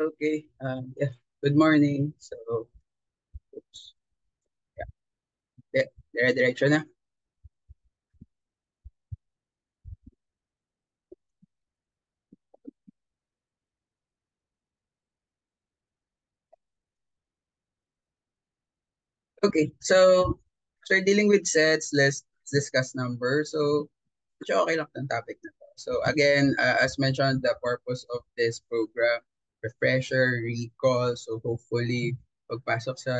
Okay. Yeah. Good morning. So, oops. Yeah. Dire-diretso na. Okay. So, after dealing with sets, let's discuss numbers. So, medyo okay lang tong topic na to. So, again, as mentioned, the purpose of this program, refresher, recall. So, hopefully, pagpasok sa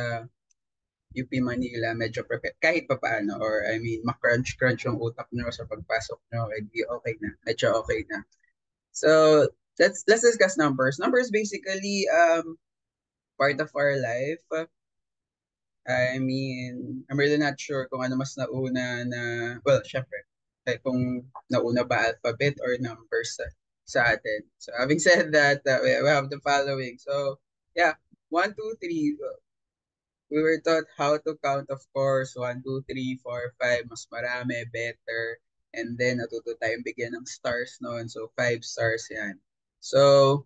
UP Manila, medyo prepared kahit pa paano, or I mean, ma-crunch yung utak nyo sa pagpasok nyo, edi okay na. Medyo okay na. So, let's discuss numbers. Numbers basically part of our life. I mean, I'm really not sure kung ano mas nauna na, well, syempre, kung nauna ba alphabet or numbers sa atin. So, having said that, we have the following. So, yeah, 1, 2, 3. We were taught how to count, of course. 1, 2, 3, 4, 5. Mas marami, better. And then, natuto tayong bigyan ng stars noon. So, 5 stars yan. So,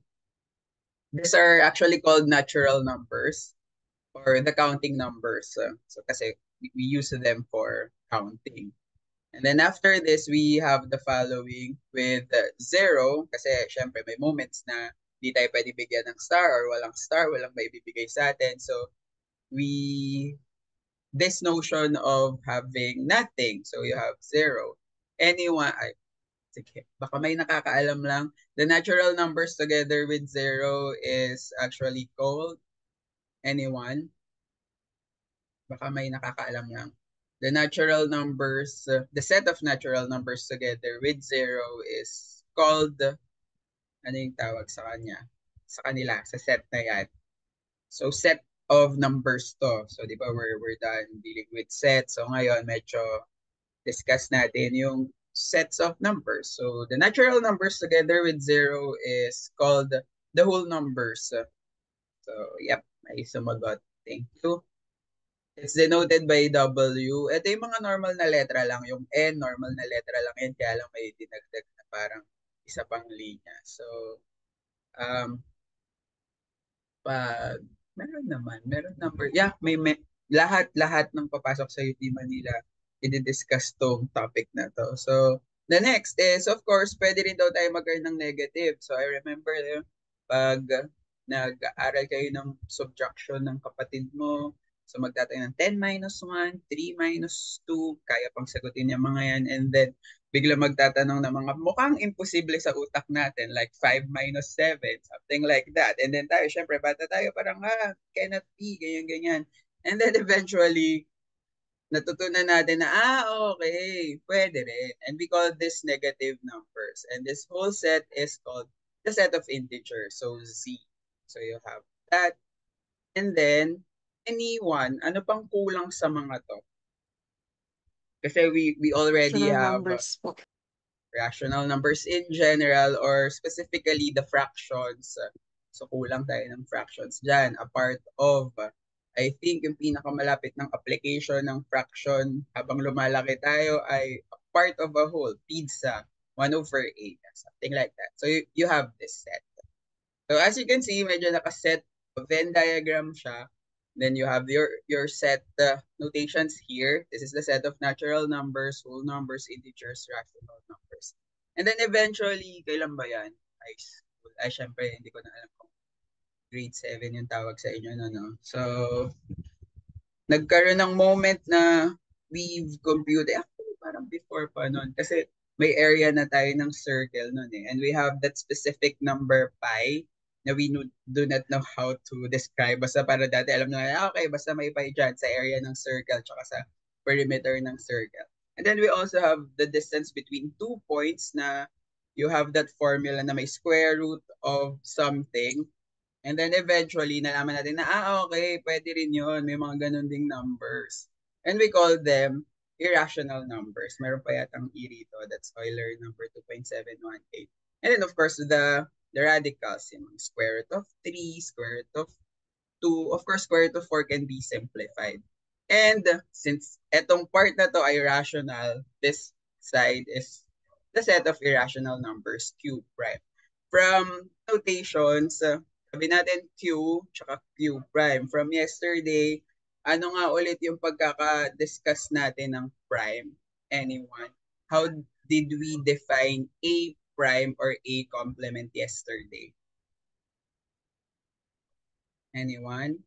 these are actually called natural numbers or the counting numbers. So kasi we use them for counting. And then after this, we have the following with zero kasi syempre may moments na di tayo pwede bigyan ng star, walang may bibigay sa atin. So we, this notion of having nothing. So you have zero. Anyone, ay, sige, baka may nakakaalam lang. The natural numbers together with zero is actually called anyone. Baka may nakakaalam lang. The natural numbers, the set of natural numbers together with zero is called, ano yung tawag sa kanya? Sa kanila, sa set na yan. So, set of numbers to. So, di ba, we're done dealing with sets. So, ngayon, medyo discuss natin yung sets of numbers. So, the natural numbers together with zero is called the whole numbers. So, yep, may sumagot. Thank you. It's denoted by W. Ito yung mga normal na letra lang. Yung N, normal na letra lang yan. Kaya lang may dinagdag na parang isa pang linya. So, um, pag meron naman, meron number. Yeah, may lahat ng papasok sa UT Manila, i-discuss tong topic na to. So, the next is, of course, pwede rin daw tayo mag-earn ng negative. So, I remember pag nag-aaral kayo ng subtraction ng kapatid mo, so magtatayo ng 10 minus 1, 3 minus 2, kaya pang sagutin yung mga yan. And then, bigla magtatanong ng mga mukhang imposible sa utak natin, like 5 minus 7, something like that. And then tayo, syempre, bata tayo, parang, cannot be, ganyan-ganyan. And then eventually, natutunan natin na, okay, pwede rin. And we call this negative numbers. And this whole set is called the set of integers, so Z. So you have that. And then, anyone, ano pang kulang sa mga to? Kasi we already Rational have numbers po. rational numbers in general or specifically the fractions. So kulang tayo ng fractions dyan. A part of, I think yung pinakamalapit ng application ng fraction habang lumalaki tayo ay a part of a whole, pizza, 1/8, something like that. So you have this set. So as you can see, medyo nakaset Venn diagram siya. Then you have your set notations here. This is the set of natural numbers, whole numbers, integers, rational numbers. And then eventually, kailan ba yan? High school. Ay, syempre, hindi ko na alam kung grade 7 yung tawag sa inyo, no? So, nagkaroon ng moment na we've computed. Actually, parang before pa nun. Kasi may area na tayo ng circle nun eh. And we have that specific number pi na we do not know how to describe. Basta para dati alam na, okay, basta may pi dyan sa area ng circle tsaka sa perimeter ng circle. And then we also have the distance between 2 points na you have that formula na may square root of something. And then eventually, nalaman natin na, okay, pwede rin yun. May mga ganun ding numbers. And we call them irrational numbers. Meron pa yatang E rito. That's Euler number 2.718. And then, of course, the radicals, yung square root of 3, square root of 2. Of course, square root of 4 can be simplified. And since etong part na to ay rational, this side is the set of irrational numbers, cube, right? From notations, Sabi natin Q, tsaka Q prime. From yesterday, ano nga ulit yung pagkaka-discuss natin ng prime? Anyone? How did we define A prime or A complement yesterday? Anyone?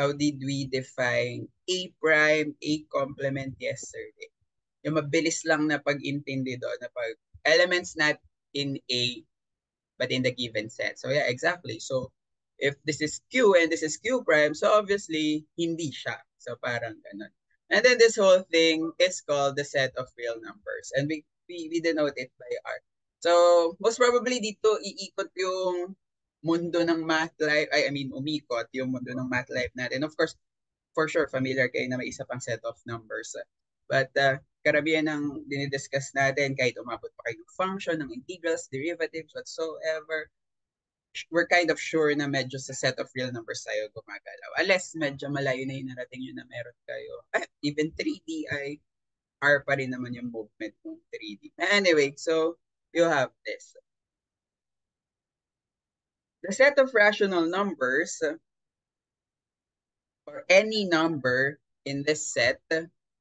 How did we define A prime, A complement yesterday? Yung mabilis lang na pag-intindi doon na pag elements not in A but in the given set. So yeah, exactly. So if this is Q and this is Q prime, so obviously hindi siya. So parang ganun. And then this whole thing is called the set of real numbers. And we denote it by R. So most probably dito iikot yung mundo ng math life. I mean, umikot yung mundo ng math life natin. Of course, for sure, familiar kayo na may isa pang set of numbers. But karamihan ng dinidiscuss natin, kahit umabot pa kayo ng function, ng integrals, derivatives, whatsoever, we're kind of sure na medyo sa set of real numbers tayo gumagalaw. Unless medyo malayo na yung narating yun na meron kayo. Even 3D ay R pa rin naman yung movement ng 3D. Anyway, so you have this. The set of rational numbers or any number in this set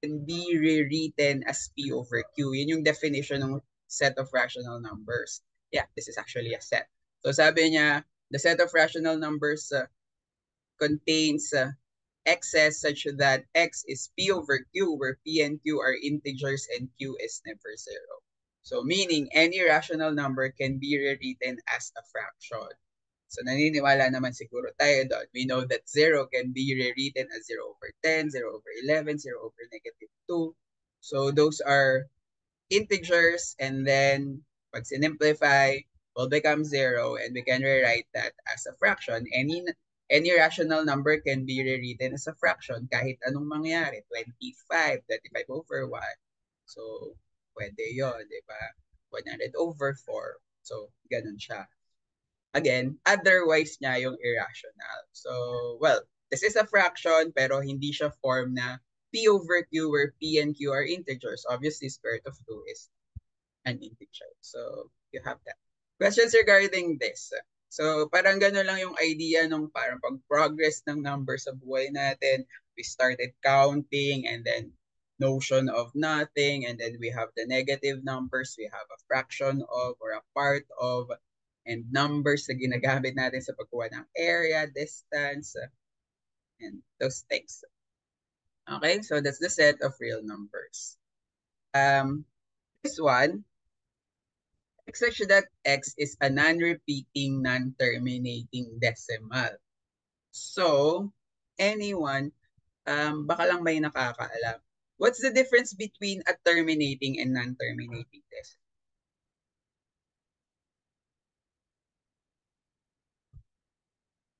can be rewritten as P over Q. Yun yung definition ng set of rational numbers. Yeah, this is actually a set. So sabi niya, the set of rational numbers contains x's such that x is P over Q, where P and Q are integers and Q is never zero. So meaning any rational number can be rewritten as a fraction. So naniniwala naman siguro tayo doon. We know that 0 can be rewritten as 0 over 10, 0 over 11, 0 over -2. So those are integers, and then pag sinimplify, will become 0, and we can rewrite that as a fraction. Any rational number can be rewritten as a fraction kahit anong mangyari. 25, 25 over 1. So pwede yun, di ba? 100 over 4. So ganun siya. Again, otherwise niya yung irrational. So, well, this is a fraction pero hindi siya form na P over Q where P and Q are integers. Obviously, square root of 2 is an integer. So, you have that. Questions regarding this? So, parang gano'n lang yung idea nung parang pag-progress ng number sa buhay natin. We started counting and then notion of nothing, and then we have the negative numbers, we have a fraction of or a part of, and numbers na ginagamit natin sa pagkuha ng area, distance, and those things. Okay, so that's the set of real numbers. This one, x such that x is a non-repeating, non-terminating decimal. So, anyone, baka lang may nakakaalam. What's the difference between a terminating and non-terminating decimal?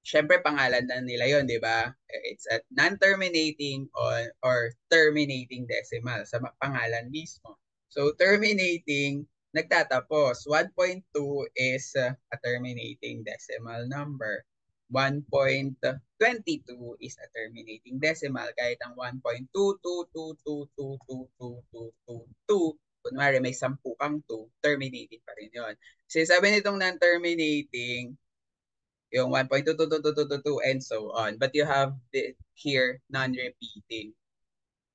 Syempre pangalan na nila yon, di ba? It's a non-terminating or terminating decimal sa pangalan mismo. So terminating, nagtatapos. 1.2 is a terminating decimal number. 1.22 is a terminating decimal. Kahit ang 1.222222222, kunwari may 10 kang 2, terminating pa rin yun. Kasi sabi nitong non-terminating, yung 1.22222 and so on. But you have here non-repeating.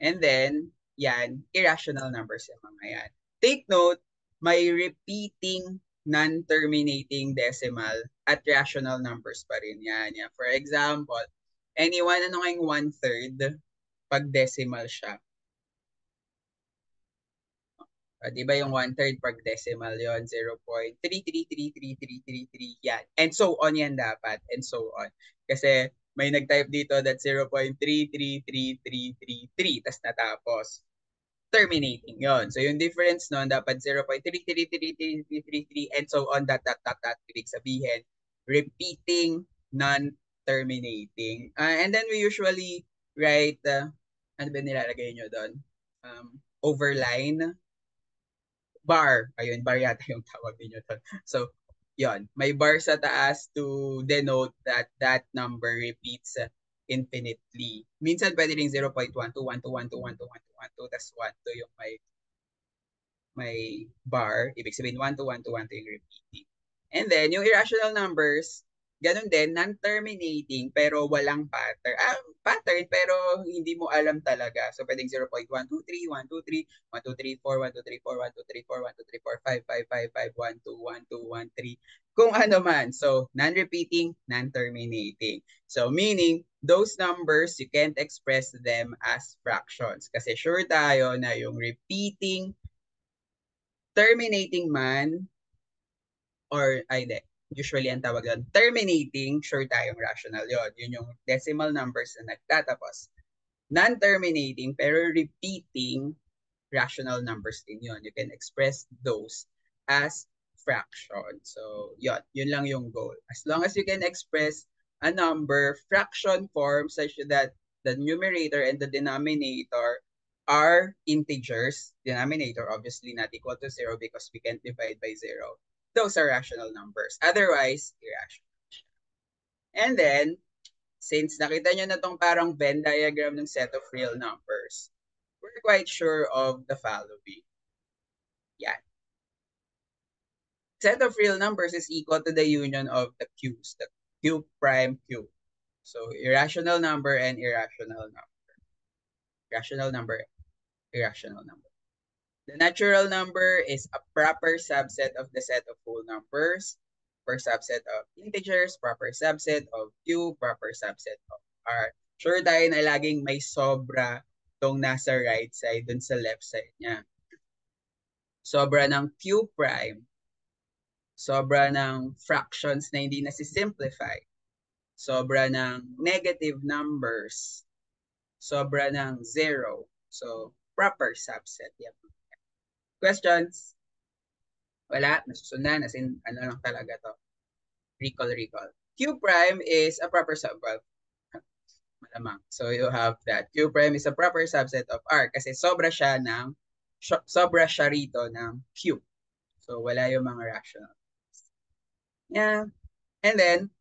And then, yan, irrational numbers yung mga yan. Take note, may repeating non-terminating decimal at rational numbers pa rin yan. Yan. For example, anyone, ano nga yung 1/3 pag decimal siya? Di ba yung 1/3 pag decimal yon 0.33333333 yan. And so on yan dapat. And so on. Kasi may nag-type dito that 0.333333 tas natapos. Terminating yon. So yung difference nun dapat 0.333333 and so on dot. Ibig sabihin repeating non-terminating. And then we usually write ano ba nilalagay nyo doon? Overline bar. Ayun, bar yata yung tawag ninyo doon. So, yon, may bar sa taas to denote that that number repeats infinitely. Minsan pwede rin 0.1212121212 tas 12 yung may bar. Ibig sabihin 121212 yung repeating. And then, yung irrational numbers, Ganun din, non-terminating pero walang pattern. Pattern pero hindi mo alam talaga. So pwedeng 0.123, 123, 1234, 1234, 1234, 1234, 5555, 12, 12, 13. Kung ano man. So non-repeating, non-terminating. So meaning, those numbers, you can't express them as fractions. Kasi sure tayo na yung repeating, terminating man, or ay de, usually ang tawag doon, terminating, sure tayong rational yon. Yun yung decimal numbers na nagtatapos. Non-terminating, pero repeating, rational numbers din yun. You can express those as fraction. So, yun lang yung goal. As long as you can express a number, fraction form, such that the numerator and the denominator are integers. Denominator obviously not equal to 0 because we can't divide by 0. Those are rational numbers. Otherwise, irrational. And then, since nakita nyo na tong parang Venn diagram ng set of real numbers, we're quite sure of the following. Yan. Set of real numbers is equal to the union of the q's, the q prime q. So, irrational number and irrational number. Rational number, irrational number. The natural number is a proper subset of the set of whole numbers, proper subset of integers, proper subset of q, proper subset of r. Sure tayo na laging may sobra tong nasa right side dun sa left side niya. Sobra ng q prime, sobra ng fractions na hindi nasi-simplify, sobra ng negative numbers, sobra ng zero. So, proper subset. Yep. Questions? Wala, nasusundan, as in, ano lang talaga to. Recall. Q prime is a proper subset. Malamang. So you have that. Q prime is a proper subset of R kasi sobra siya rito ng Q. So wala yung mga rational. Yeah. And then,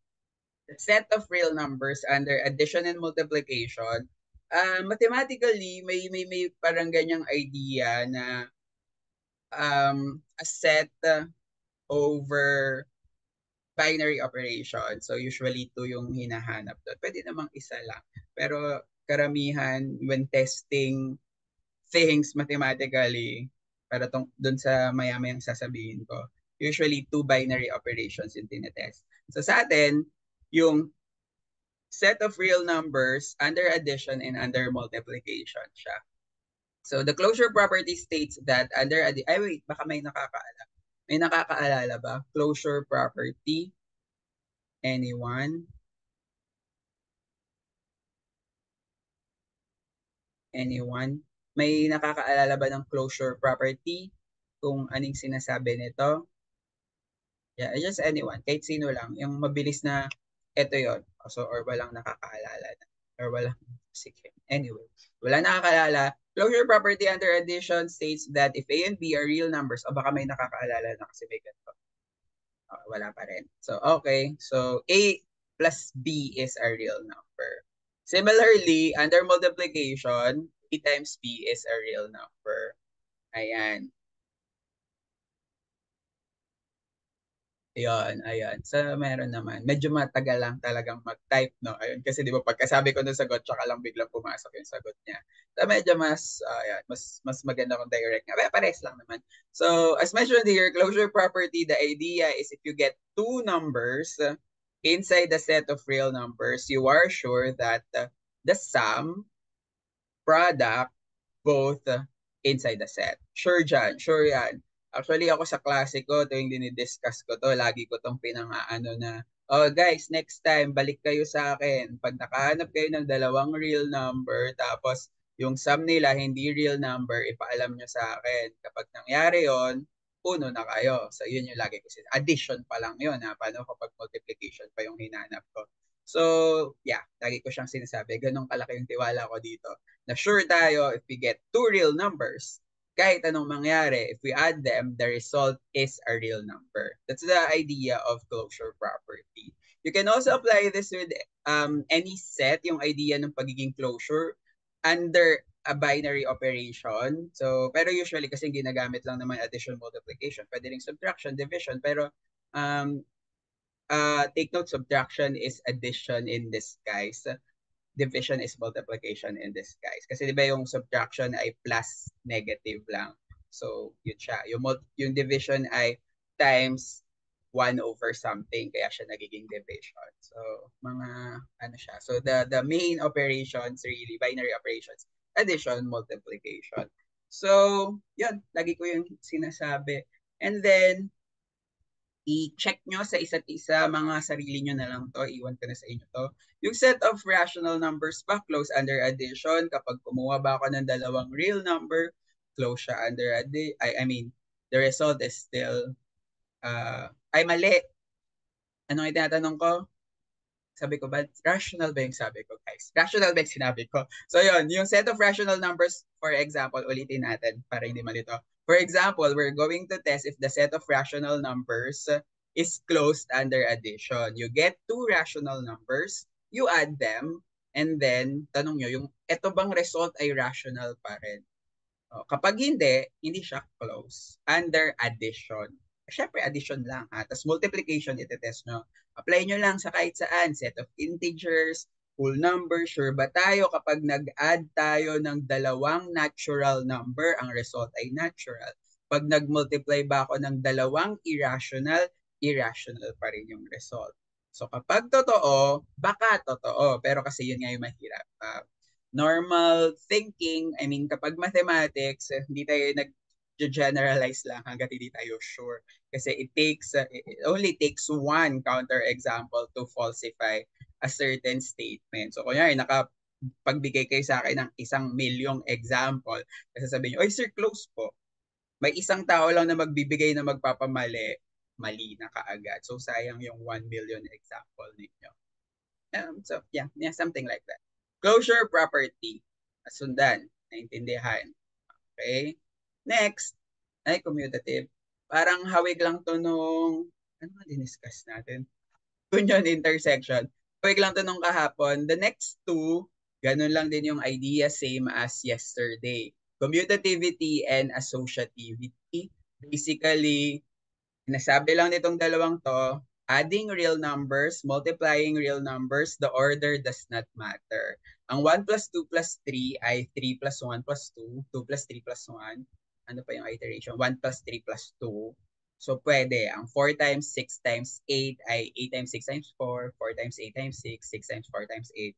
the set of real numbers under addition and multiplication, mathematically, may parang ganyang idea na a set over binary operation. So usually 2 yung hinahanap doon. Pwede namang isa lang. Pero karamihan when testing things mathematically, para doon sa maya-mayang sasabihin ko, usually 2 binary operations yung tinetest. So sa atin, yung set of real numbers under addition and under multiplication siya. So the closure property states that under baka may nakakaalala. May nakakaalala ba? Closure property. Anyone? Anyone? May nakakaalala ba ng closure property? Kung anong sinasabi nito? Yeah, just anyone. Kahit sino lang. Yung mabilis na ito yon. So, or walang nakakaalala na. Or walang, sige. Anyway, wala nakakaalala. Closure property under addition states that if A and B are real numbers, o baka may nakakaalala na kasi may ganito. Wala pa rin. So, okay. So, A plus B is a real number. Similarly, under multiplication, A times B is a real number. Ayan. Ayan. So, meron naman. Medyo matagal lang talagang mag-type, no? Ayun, kasi di ba pagkasabi ko ng sagot, tsaka lang biglang pumasok yung sagot niya. So, medyo mas maganda kung direct nga. Pero pares lang naman. So, as mentioned here, closure property, the idea is if you get two numbers inside the set of real numbers, you are sure that the sum, product, both inside the set. Sure dyan, sure yan. Actually, ako sa klase ko, tuwing dinidiscuss ko to, lagi ko tong pinangaano na, oh guys, next time, balik kayo sa akin. Pag nakahanap kayo ng dalawang real number, tapos yung sum nila hindi real number, ipaalam nyo sa akin. Kapag nangyari yon, puno na kayo. So, yun yung lagi ko sinasabi. Addition pa lang yun. Paano kapag multiplication pa yung hinanap ko? So, yeah, lagi ko siyang sinasabi. Ganun kalaki yung tiwala ko dito. Na sure tayo, if we get two real numbers, kahit anong mangyari, if we add them, the result is a real number. That's the idea of closure property. You can also apply this with any set, yung idea ng pagiging closure under a binary operation. So, pero usually kasi ginagamit lang naman addition, multiplication. Pwede rin subtraction, division. Pero take note, subtraction is addition in disguise. Division is multiplication in disguise. Kasi di ba yung subtraction ay plus negative lang. So, yun siya. Yung division ay times 1 over something, kaya siya nagiging division. So, mga ano siya. So, the main operations, really, binary operations, addition, multiplication. So, yun. Lagi ko yung sinasabi. And then, i-check nyo sa isa't isa, mga sarili nyo na lang to, iwan ko na sa inyo to. Yung set of rational numbers ba, close under addition. Kapag kumuha ba ako ng dalawang real number, close siya under addition. I mean, the result is still, ay mali. Ano yung tinatanong ko? Sabi ko ba, rational ba yung sabi ko, guys? Rational ba yung sinabi ko? So yun, yung set of rational numbers, for example, ulitin natin para hindi malito. For example, we're going to test if the set of rational numbers is closed under addition. You get two rational numbers, you add them, and then, tanong nyo, yung eto bang result ay rational pa rin? Kapag hindi siya close under addition. Siyempre, addition lang ha. Tapos multiplication, itetest nyo. Apply nyo lang sa kahit saan. Set of integers, whole number. Sure ba tayo kapag nag-add tayo ng dalawang natural number, ang result ay natural. Pag nag-multiply ba ako ng dalawang irrational, irrational pa rin yung result. So kapag totoo, baka totoo. Pero kasi yun nga yung mahirap. Normal thinking, I mean, kapag mathematics, hindi tayo nag-generalize lang hanggat hindi tayo sure. Kasi it only takes one counterexample to falsify a certain statement. So, kunyari, pagbigay kayo sa akin ng 1,000,000 example, kasi sabihin nyo, oy sir, close po. May isang tao lang na magbibigay na magpapamali, mali na kaagad. So, sayang yung 1,000,000 example ninyo. So, yeah, something like that. Closure property. Sundan. Naintindihan. Okay? Next, ay commutative. Parang hawig lang to nung, ano nga diniscuss natin? Union intersection. Hawig lang to nung kahapon. The next two, ganun lang din yung idea, same as yesterday. Commutativity and associativity. Basically, nasabi lang nitong dalawang to, adding real numbers, multiplying real numbers, the order does not matter. Ang 1 plus 2 plus 3 ay 3 plus 1 plus 2, 2 plus 3 plus 1. Ano pa yung iteration? 1 plus 3 plus 2. So pwede. Ang 4 times 6 times 8 ay 8 times 6 times 4, 4 times 8 times 6, 6 times 4 times 8.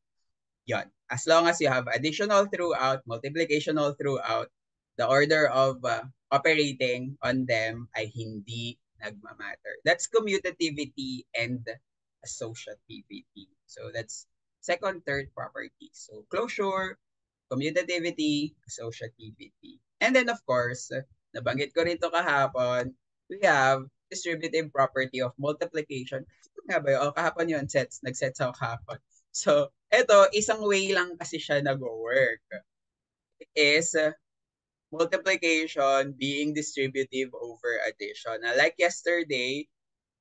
Yon. As long as you have addition all throughout, multiplication all throughout, the order of operating on them ay hindi nagmamatter. That's commutativity and associativity. So that's second, third property. So closure, commutativity, associativity. And then of course, nabanggit ko rito kahapon, we have distributive property of multiplication. Ito nga ba yun? Kahapon yun, nag-sets ako kahapon. So, eto, isang way lang kasi siya nag-work. Is multiplication being distributive over addition. Now, like yesterday,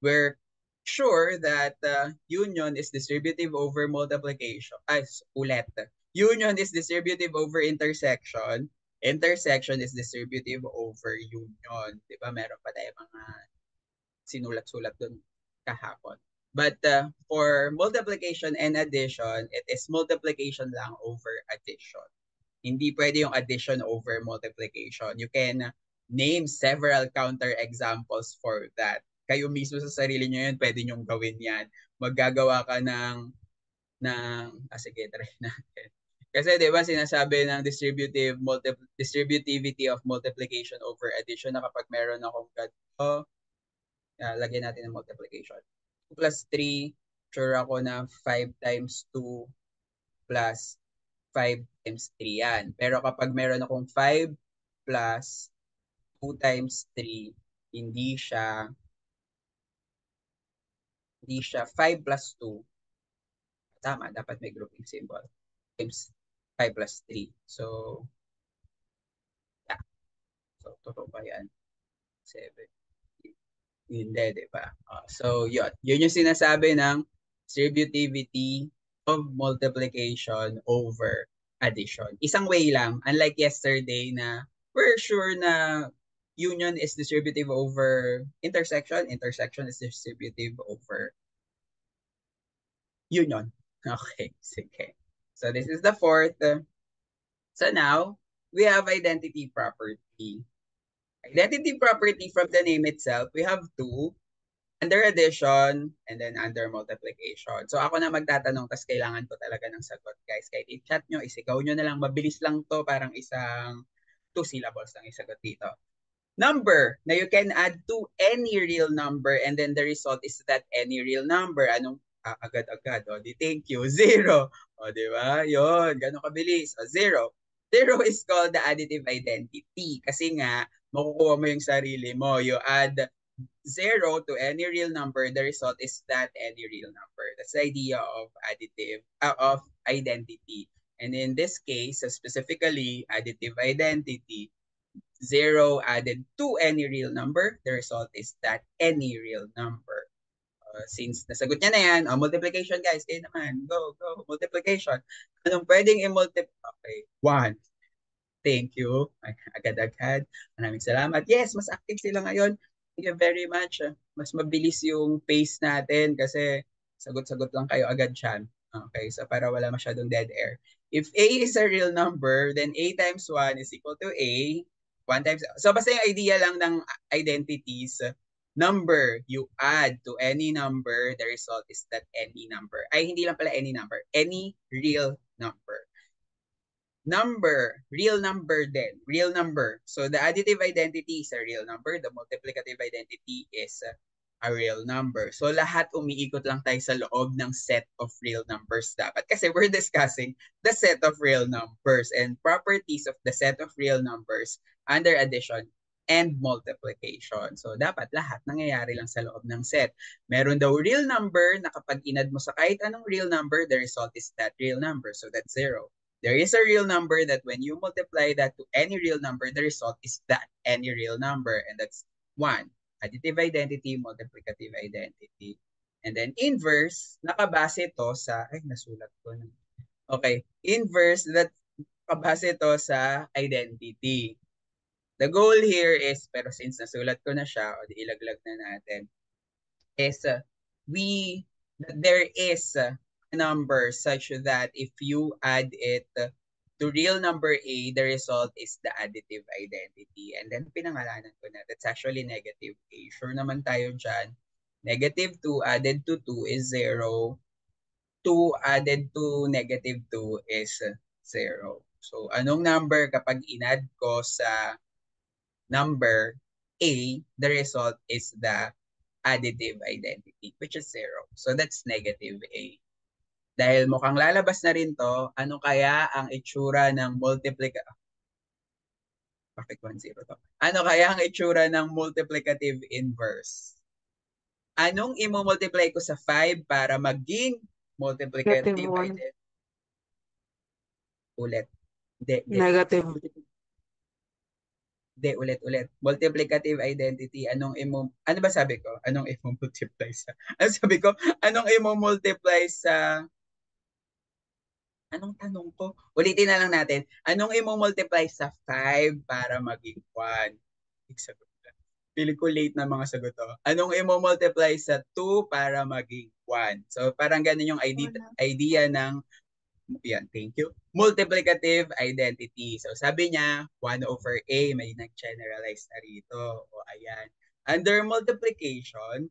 we're sure that union is distributive over multiplication. Ulit. Union is distributive over intersection. Intersection is distributive over union. Diba? Meron pa tayo mga sinulat-sulat dun kahapon. But for multiplication and addition, it is multiplication lang over addition. Hindi pwede yung addition over multiplication. You can name several counter examples for that. Kayo mismo sa sarili nyo yun, pwede nyong gawin yan. Maggagawa ka sige, try natin. Kasi 'di ba sinasabi ng distributivity of multiplication over addition na kapag meron akong ganito, lagyan natin ng multiplication. 2 plus 3, sure ako na 5 times 2 plus 5 times 3 yan. Pero kapag meron akong 5 plus 2 times 3, hindi siya 5 plus 2. Tama, dapat may grouping symbol. Times 5 plus 3. So, yeah. So, totoo ba yan? 7. Hindi, di ba? So, yun. Yun yung sinasabi ng distributivity of multiplication over addition. Isang way lang. Unlike yesterday na we're sure na union is distributive over intersection. Intersection is distributive over Union. Okay, sige. So this is the fourth. So now, we have identity property. Identity property from the name itself, we have two. Under addition, and then under multiplication. So ako na magtatanong, tas kailangan ko talaga ng sagot, guys. Kahit i-chat nyo, isigaw nyo na lang, mabilis lang to, parang isang 2 syllables lang isagot dito. Number na you can add to any real number and then the result is that any real number. Anong agad-agad? O, di thank you. Zero. O, di ba? Yun. Gano'ng kabilis. O, zero. Zero is called the additive identity. Kasi nga, makukuha mo yung sarili mo. You add zero to any real number, the result is that any real number. That's the idea of additive, of identity. And in this case, specifically, additive identity, zero added to any real number, the result is that any real number. Since nasagot niya na yan, multiplication guys, kayo naman, go, multiplication. Anong pwedeng i-multiply? Okay, 1. Thank you. Agad-agad. Maraming salamat. Yes, mas active sila ngayon. Thank you very much. Mas mabilis yung pace natin kasi sagot-sagot lang kayo agad siya. Okay, so para wala masyadong dead air. If A is a real number, then A times 1 is equal to A. 1 times, so basta yung idea lang ng identities, number, you add to any number, the result is that any number. Ay, hindi lang pala any number. Any real number. Number, real number then, real number. So the additive identity is a real number, the multiplicative identity is a real number. So lahat umiikot lang tayo sa loob ng set of real numbers dapat. Kasi we're discussing the set of real numbers and properties of the set of real numbers under addition and multiplication. So dapat lahat nangyayari lang sa loob ng set. Meron daw real number na kapag inad mo sa kahit anong real number, the result is that real number. So that's 0. There is a real number that when you multiply that to any real number, the result is that any real number. And that's 1. Additive identity, multiplicative identity. And then inverse, nakabase to sa, ay nasulat ko na. Okay, inverse, that nakabase to sa identity. The goal here is, pero since nasulat ko na siya, o di ilaglag na natin, is there is number such that if you add it to real number A, the result is the additive identity. And then pinangalanan ko na, that's actually negative A. Sure naman tayo dyan. Negative 2 added to 2 is 0. 2 added to negative 2 is 0. So anong number kapag inad ko sa number A, the result is the additive identity, which is 0. So that's negative A. Dahil mukhang lalabas na rin to, ano kaya ang itsura ng bakit 1-0 to? Ano kaya ang itsura ng multiplicative inverse? Anong i-multiply ko sa 5 para maging multiplicative identity? Ulit. Negative. Hindi, ulit. Multiplicative identity, ano ba sabi ko? Anong i-multiply sa? Ano sabi ko? Anong i-multiply sa? Anong tanong ko? Ulitin na lang natin. Anong i-multiply sa 5 para maging 1? Sagot lang. Pili ko late na mga sagot to. Anong i-multiply sa 2 para maging 1? So parang ganun yung idea ng, yan, thank you, multiplicative identity. So sabi niya, 1 over A, may nag-generalize na rito. O ayan. Under multiplication,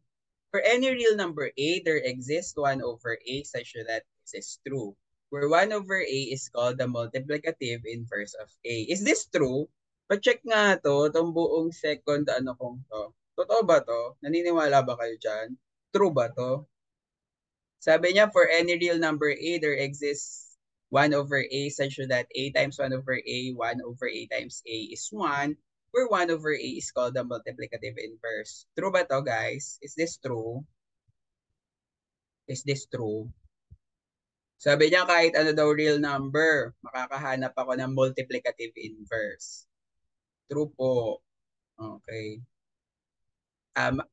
for any real number A, there exists 1 over A such that this is true. Where 1 over A is called the multiplicative inverse of A. Is this true? Pa-check nga to, itong buong second ano kong to. Totoo ba to? Naniniwala ba kayo dyan? True ba to? Sabi niya, for any real number A, there exists 1 over A such that A times 1 over A, 1 over A times A is 1, where 1 over A is called the multiplicative inverse. True ba to, guys? Is this true? Is this true? Sabi niya kahit ano daw real number, makakahanap ako ng multiplicative inverse. True po. Okay.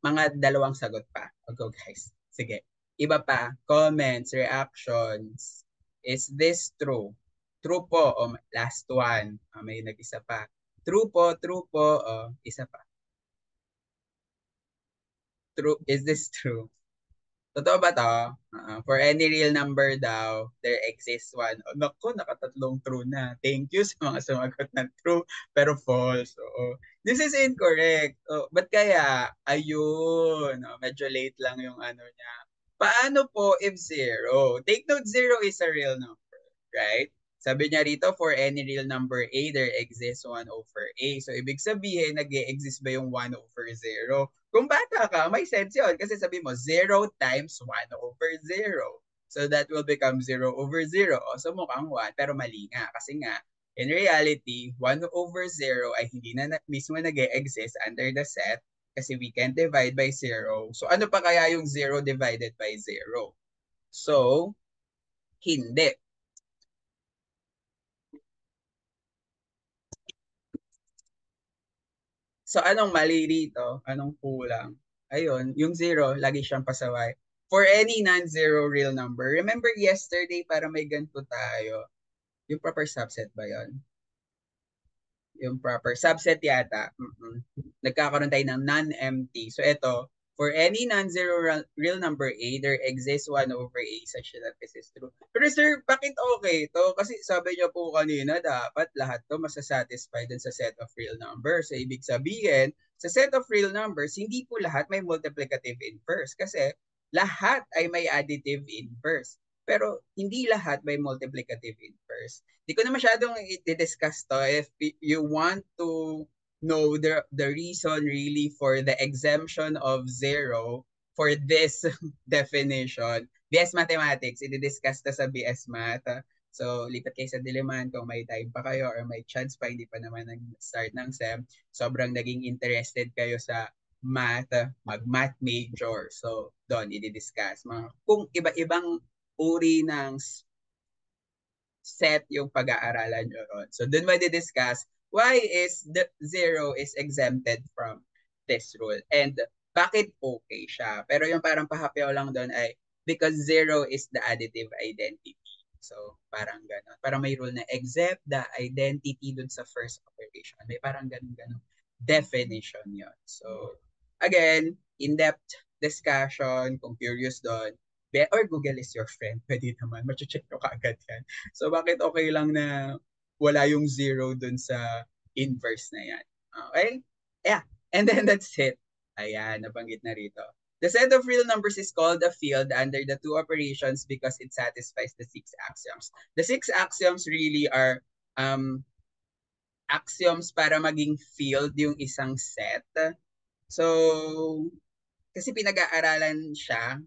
Mga dalawang sagot pa. Okay guys. Sige. Iba pa. Comments, reactions. Is this true? True po. Last one. May nag-isa pa. True po, true po. Isa pa. True. Is this true? Totoo ba to? For any real number daw, there exists one. Oh, naku, nakatatlong true na. Thank you sa mga sumagot ng true, pero false. Oo. This is incorrect. Oh, ba't kaya? Ayun. Oh, medyo late lang yung ano niya. Paano po if zero? Take note, zero is a real number, right? Sabi niya rito, for any real number A, there exists 1 over A. So, ibig sabihin, nag-e-exist ba yung 1 over 0? Kung bata ka, may sense yun. Kasi sabi mo, 0 times 1 over 0. So, that will become 0 over 0. O, so, mukhang 1. Pero mali nga. Kasi nga, in reality, 1 over 0 ay hindi na mismo nag-e-exist under the set kasi we can't divide by 0. So, ano pa kaya yung 0 divided by 0? So, hindi. So, anong mali dito? Anong kulang? Ayun, yung 0, lagi siyang pasaway. For any non-zero real number, remember yesterday para may ganito tayo, yung proper subset ba yon? Yung proper subset yata. Nagkakaroon tayo ng non-empty. So ito, for any non-zero real number A, there exists 1 over A such that this is true. Pero sir, bakit okay to? Kasi sabi niyo po kanina, dapat lahat to masasatisfy dun sa set of real numbers. So ibig sabihin, sa set of real numbers, hindi po lahat may multiplicative inverse. Kasi lahat ay may additive inverse. Pero hindi lahat may multiplicative inverse. Di ko na masyadong i-discuss to. If you want to know the reason really for the exemption of zero for this definition, BS Mathematics, i-discuss to sa BS Math. So, lipat kayo sa Diliman kung may time pa kayo or may chance pa, hindi pa naman nag-start ng SEM. Sobrang naging interested kayo sa math, mag-math major. So, doon, i-discuss. Kung iba-ibang uri ng set yung pag-aaralan nyo ron. So, dun discuss why is the zero is exempted from this rule and bakit okay siya. Pero yung parang pahapyaw lang doon ay because zero is the additive identity. So, parang gano'n. Parang may rule na except the identity dun sa first operation. May parang ganun definition yon. So, again, in-depth discussion, kung curious doon, or Google is your friend. Pwede naman. Mache-check nyo kaagad yan. So, bakit okay lang na wala yung zero dun sa inverse na yan? Okay? Yeah. And then that's it. Ayan, nabanggit na rito. The set of real numbers is called a field under the two operations because it satisfies the 6 axioms. The 6 axioms really are axioms para maging field yung isang set. So, kasi pinag-aaralan siya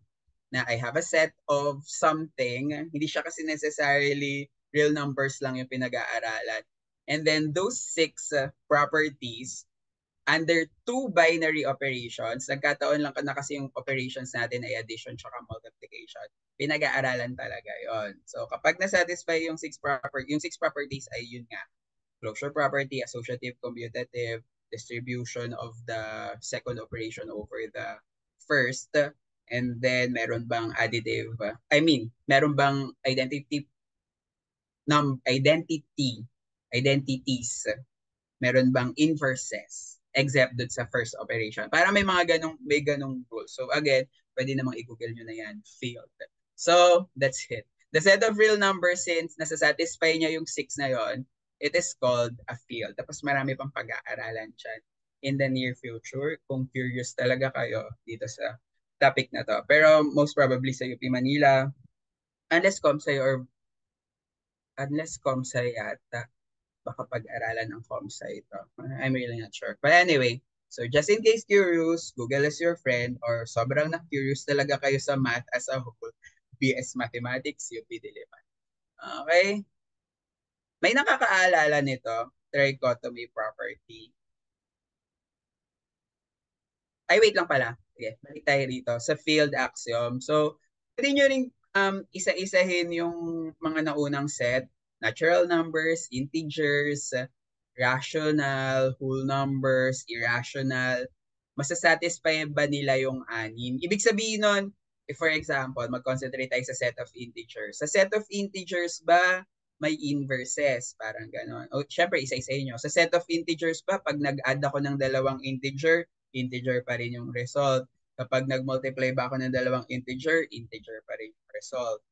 na I have a set of something. Hindi siya kasi necessarily real numbers lang yung pinag-aaralan. And then those 6 properties under 2 binary operations, nagkataon lang na kasi yung operations natin ay addition tsaka multiplication. Pinag-aaralan talaga yon. So kapag na-satisfy yung 6 properties ay yun nga. Closure property, associative, commutative, distribution of the second operation over the first, and then meron bang additive, meron bang identities, meron bang inverses, except dun sa first operation. Para may ganong rule. So again, pwede namang i-google nyo na yan, field. So, that's it. The set of real numbers, since nasasatisfy niya yung 6 na yon, it is called a field. Tapos marami pang pag-aaralan dyan in the near future kung curious talaga kayo dito sa topic na to. Pero most probably sa UP Manila, unless ComSci yata, baka pag-aralan ng ComSci ito. I'm really not sure. But anyway, so just in case curious, Google is your friend or sobrang na-curious talaga kayo sa math as a whole, BS Mathematics, UP Diliman. Okay? May nakakaalala nito, trichotomy property. Ay, wait lang pala. Sige, balik tayo rito sa field axiom. So, pwede nyo rin isa-isahin yung mga naunang set. Natural numbers, integers, rational, whole numbers, irrational. Masasatisfy ba nila yung anim? Ibig sabihin nun, if for example, mag-concentrate tayo sa set of integers. Sa set of integers ba, may inverses? Parang ganon. O, syempre, isa-isahin nyo. Sa set of integers ba, pag nag-add ako ng dalawang integer pa rin yung result. Kapag nag-multiply ba ako ng dalawang integer, integer pa rin yung result.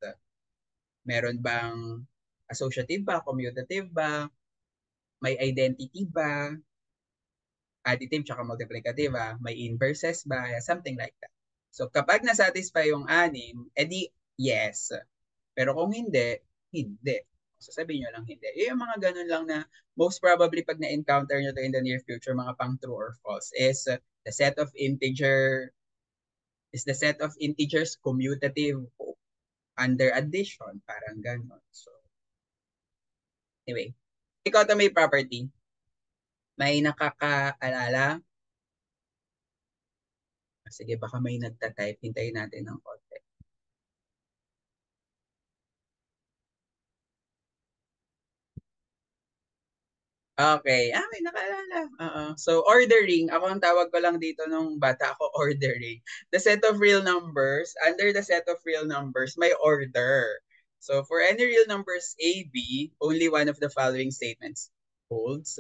Meron bang associative ba, commutative ba, may identity ba, additive tsaka multiplicative ba, may inverses ba, something like that. So kapag nasatisfy yung anim, edi yes. Pero kung hindi, hindi. Sasabihin nyo lang hindi. Yung mga ganun lang na most probably pag na-encounter nyo to in the near future, mga pang true or false, is the set of integers commutative under addition, parang ganun. So, anyway, dichotomy property, may nakakaalala? Sige, baka may nagta-type. Hintayin natin ng konti. Okay. May nakaalala. So, ordering. Ako ang tawag ko lang dito nung bata ako, ordering. The set of real numbers, under the set of real numbers, may order. So, for any real numbers A, B, only one of the following statements holds.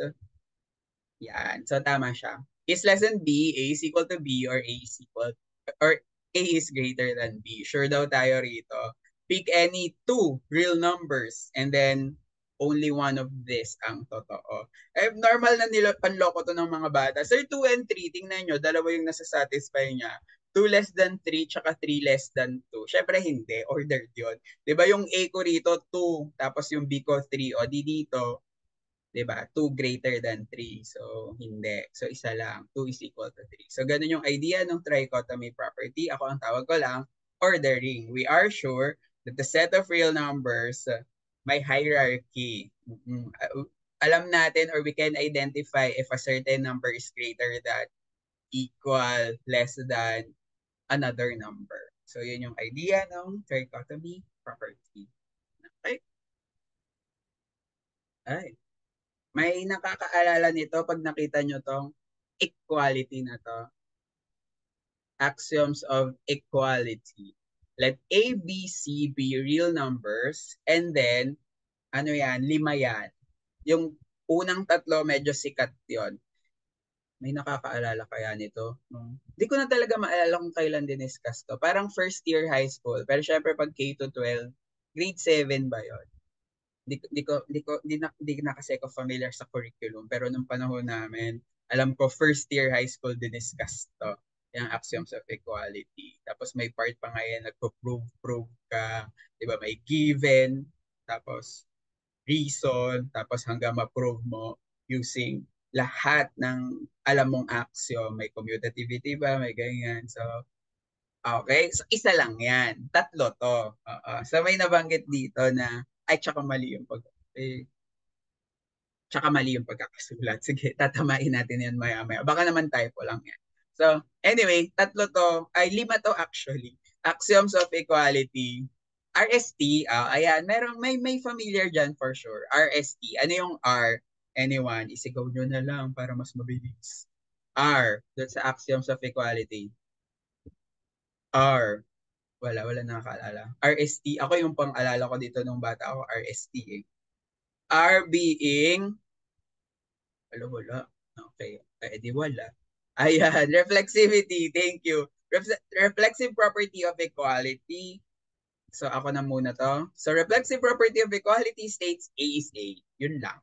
Yan. So, tama siya. Is less than B, A is equal to B, or A is equal, or A is greater than B. Sure daw tayo rito. Pick any two real numbers and then only one of this ang totoo. Normal na nila panloko to ng mga bata. Sir, 2 and 3, tingnan nyo, dalawa yung nasa-satisfy niya. 2 less than 3, tsaka 3 less than 2. Syempre hindi, ordered yun. Diba yung A ko rito, 2, tapos yung B ko, 3. O di dito, 'di ba? 2 greater than 3. So, hindi. So, isa lang. 2 is equal to 3. So, ganun yung idea ng trichotomy property. Ako ang tawag ko lang, ordering. We are sure that the set of real numbers may hierarchy. Alam natin or we can identify if a certain number is greater than, equal, less than another number. So, yun yung idea ng trichotomy property. Okay? Ay. May nakakaalala nito pag nakita nyo tong equality na to. Axioms of equality. Let A, B, C be real numbers and then, ano yan, 5 yan. Yung unang tatlo, medyo sikat yon. May nakakaalala kaya nito? Hindi ko na talaga maalala kung kailan diniscuss to. Parang first year high school. Pero syempre pag K to 12, grade 7 ba yon? Di na kasi ako familiar sa curriculum, pero nung panahon namin, alam ko first year high school diniscuss to, yung axioms of equality. Tapos may part pa nga yan, nagpo-prove ka, di ba, may given, tapos reason, tapos hanggang ma-prove mo using lahat ng alam mong axiom, may commutativity ba, may ganyan. So, okay, so isa lang yan. Tatlo to. So may nabanggit dito na, ay, tsaka mali yung eh, tsaka mali yung pagkakasulat. Sige, tatamain natin yan maya-maya. Baka naman typo lang yan. So, anyway, tatlo to, ay 5 to actually. Axioms of equality. RST, ayan, may familiar dyan for sure. RST, ano yung R? Anyone, isigaw nyo na lang para mas mabilis. R, doon sa axioms of equality. R, wala nakakaalala. RST, ako yung pang-alala ko dito nung bata ako, RST eh. R being, wala. Okay, di wala. Ayan, reflexivity, thank you. Reflexive property of equality. So ako na muna to. So reflexive property of equality states A is A. Yun lang.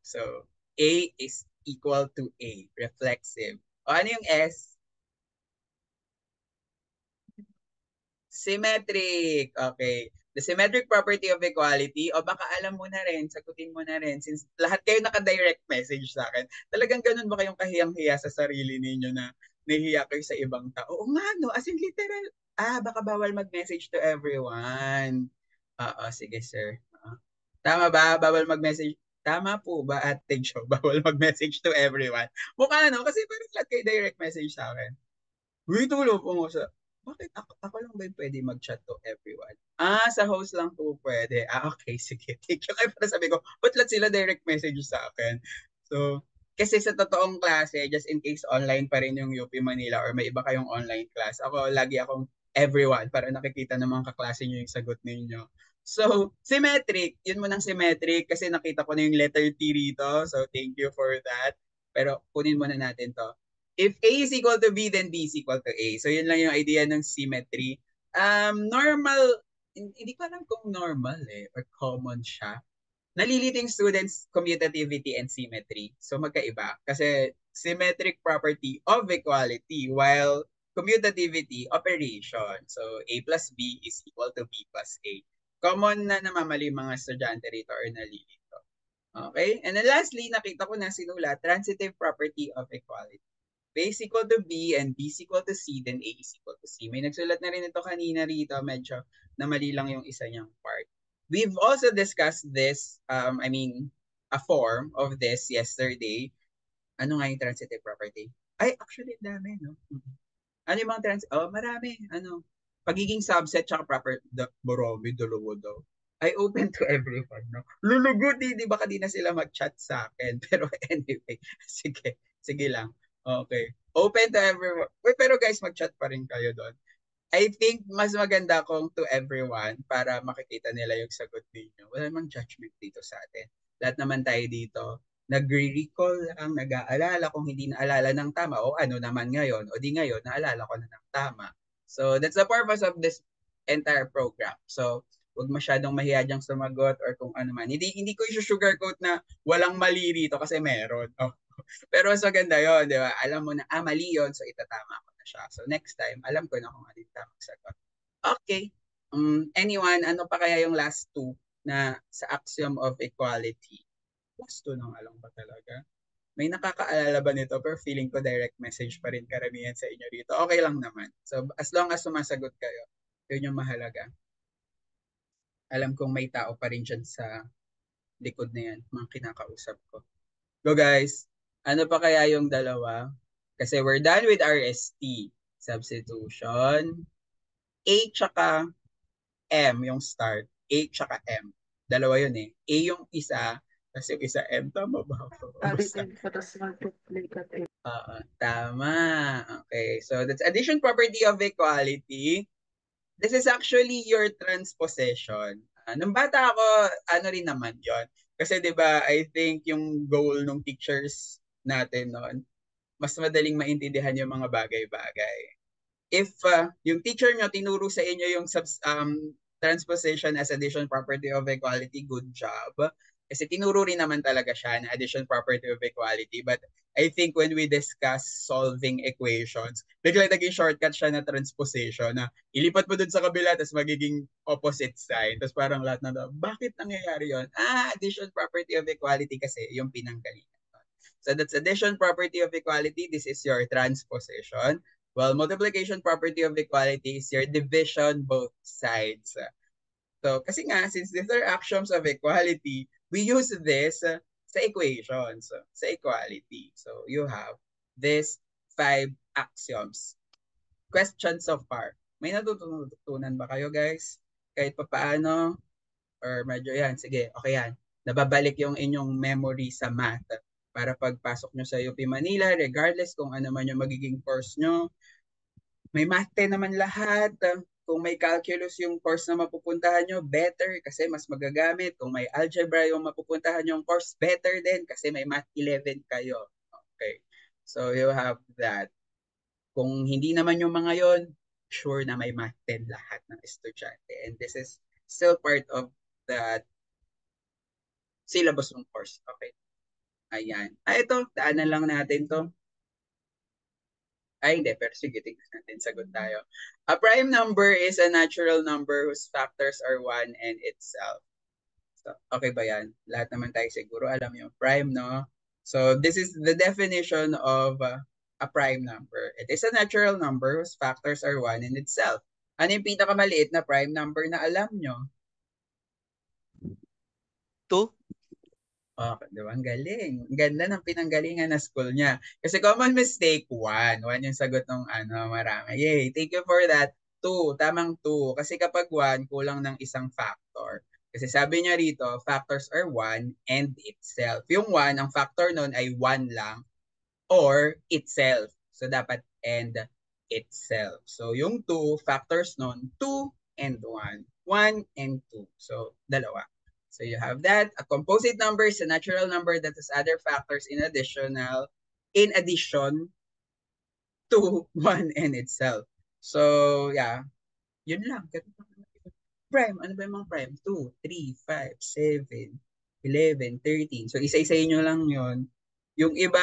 So A is equal to A, reflexive. O ano yung S? Symmetric. Okay. The symmetric property of equality, o baka alam mo na rin, sagutin mo na rin, since lahat kayo naka-direct message sa akin. Talagang ganun ba kayong kahiyang-hiya sa sarili ninyo na nahihiya kayo sa ibang tao? Oo nga, no? As in literal, baka bawal mag-message to everyone. Oo, sige sir. Tama ba? Bawal mag-message. Tama po ba, Ate Jo? Bawal mag-message to everyone. Mukha no? Kasi parang lahat kayo direct message sa akin. Uy, tulo po mo sa... Bakit ako lang ba yung pwede mag-chat to everyone? Sa host lang po pwede. Okay, sige. Thank you. Kaya para sabi ko, ba't lahat sila direct message sa akin? So, kasi sa totoong klase, just in case online pa rin yung UP Manila or may iba kayong online class, lagi akong everyone para nakikita ng mga kaklase nyo yung sagot ninyo. So, symmetric. Yun mo ng symmetric kasi nakita ko na yung letter T rito. So, thank you for that. Pero kunin muna natin to. If A is equal to B, then B is equal to A. So yun lang yung idea ng symmetry. Normal, hindi ko alam kung normal or common siya. Naliliting students commutativity and symmetry. So magkaiba. Kasi symmetric property of equality while commutativity operation. So A plus B is equal to B plus A. Common na namamali mga estudyante rito or nalilito. Okay? And then lastly, nakita ko na sinulat, transitive property of equality. A is equal to B and B is equal to C, then A is equal to C. May nagsulat na rin ito kanina rito, medyo namali lang yung isa niyang part. We've also discussed this, a form of this yesterday. Ano nga yung transitive property? Ay, actually, dami, no? Ano yung mga marami. Pagiging subset tsaka proper, marami, dalawa daw. I open to everyone, no? Luluguti, di ba kanina sila mag-chat sa akin? Pero anyway, sige lang. Okay. Open to everyone. Wait, pero guys, mag-chat pa rin kayo doon. I think mas maganda kung to everyone para makikita nila yung sagot ninyo. Wala namang judgment dito sa atin. Lahat naman tayo dito, nagre-recall lang, nag-aalala kung hindi naalala ng tama o ano naman ngayon o di ngayon, naalala ko na ng tama. So that's the purpose of this entire program. So huwag masyadong mahiya diyang sumagot or kung ano man. Hindi ko i-sugarcoat na walang mali rito kasi meron. Oh. Pero mas maganda yun, di ba? Alam mo na, mali yun, so itatama ko na siya. So next time, alam ko na kung ano yung tamang sagot. Okay. Anyone, ano pa kaya yung last two na sa axiom of equality? Last two nang alam ba talaga? May nakakaalala ba nito? Pero feeling ko direct message pa rin karamihan sa inyo dito. Okay lang naman. So as long as sumasagot kayo, yun yung mahalaga. Alam kong may tao pa rin dyan sa likod na yan, mga kinakausap ko. Go guys! Ano pa kaya yung dalawa? Kasi we're done with RST. Substitution. A tsaka M yung start. A tsaka M. Dalawa yun eh. A yung isa, kasi yung isa M. Tama ba? Basta. Tama. Okay. So that's addition property of equality. This is actually your transposition. Nung bata ako, ano rin naman yon. Kasi 'di ba, I think yung goal ng teachers natin noon, mas madaling maintindihan yung mga bagay-bagay. If yung teacher nyo tinuro sa inyo yung transposition as addition property of equality, good job. Kasi tinuro rin naman talaga siya na addition property of equality. But I think when we discuss solving equations, bigla naging shortcut siya na transposition na ilipat mo dun sa kabila tapos magiging opposite sign. Tapos parang lahat na bakit nangyayari yun? Addition property of equality kasi yung pinanggalingan. So that's addition property of equality. This is your transposition. Well, multiplication property of equality is your division both sides. So, kasi nga, since these are axioms of equality, we use this sa equations, sa equality. So, you have these 5 axioms. Questions so far. May natutunan ba kayo, guys? Kahit pa paano? Or medyo yan, sige, okay yan. Nababalik yung inyong memory sa math para pagpasok nyo sa UP Manila, regardless kung ano man yung magiging course nyo, may math 10 naman lahat. Kung may calculus yung course na mapupuntahan nyo, better kasi mas magagamit. Kung may algebra yung mapupuntahan yung course, better din kasi may math 11 kayo. Okay. So you have that. Kung hindi naman yung mga yon, sure na may math 10 lahat ng estudyante. And this is still part of the syllabus ng course. Okay. Ayan. Ito, daanan lang natin to. Ay, hindi. Pero sige, tignan natin. Sagot tayo. A prime number is a natural number whose factors are 1 and itself. So, okay ba yan? Lahat naman tayo siguro alam yung prime, no? So, this is the definition of a prime number. It is a natural number whose factors are 1 in itself. Ano yung pinakamaliit na prime number na alam nyo? 2. Okay, di ba? Ang galing. Ang ganda ng pinanggalingan na school niya. Kasi common mistake, 1. 1 yung sagot ng marami. Yay, thank you for that. 2, tamang 2. Kasi kapag 1, kulang ng isang factor. Kasi sabi niya rito, factors are 1 and itself. Yung 1, ang factor nun ay 1 lang or itself. So dapat and itself. So yung 2, factors nun, 2 and 1. 1 and 2. So dalawa. So you have that. A composite number is a natural number that has other factors in addition 2, 1, and itself. So, yeah. Yun lang. Prime, ano ba yung mga prime? 2, 3, 5, 7, 11, 13. So, isa-isayin nyo lang yun. Yung iba,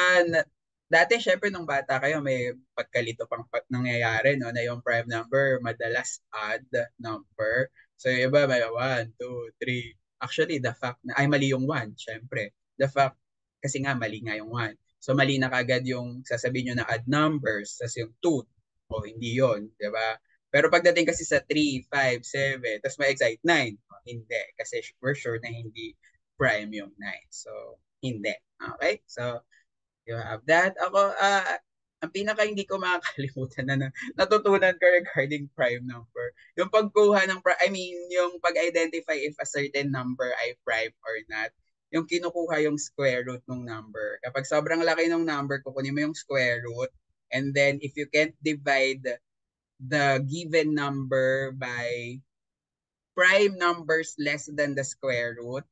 dati syempre nung bata kayo, may pagkalito pang nangyayari, no? Na yung prime number, madalas odd number. So, yung iba, may 1, 2, 3. Actually, the fact na, ay mali yung 1, syempre. The fact, kasi nga, mali nga yung 1. So, mali na kagad yung sasabihin nyo na odd numbers, tas yung 2, o hindi yon, di ba? Pero pagdating kasi sa 3, 5, 7, tapos may excite 9, hindi. Kasi we're sure na hindi prime yung 9. So, hindi. Okay? So, you have that. Ako, ang pinaka hindi ko makakalimutan na natutunan ko regarding prime number, yung pagkuha ng, yung pag-identify if a certain number ay prime or not, yung kinukuha yung square root ng number. Kapag sobrang laki ng number, kukunin mo yung square root, and then if you can't divide the given number by prime numbers less than the square root,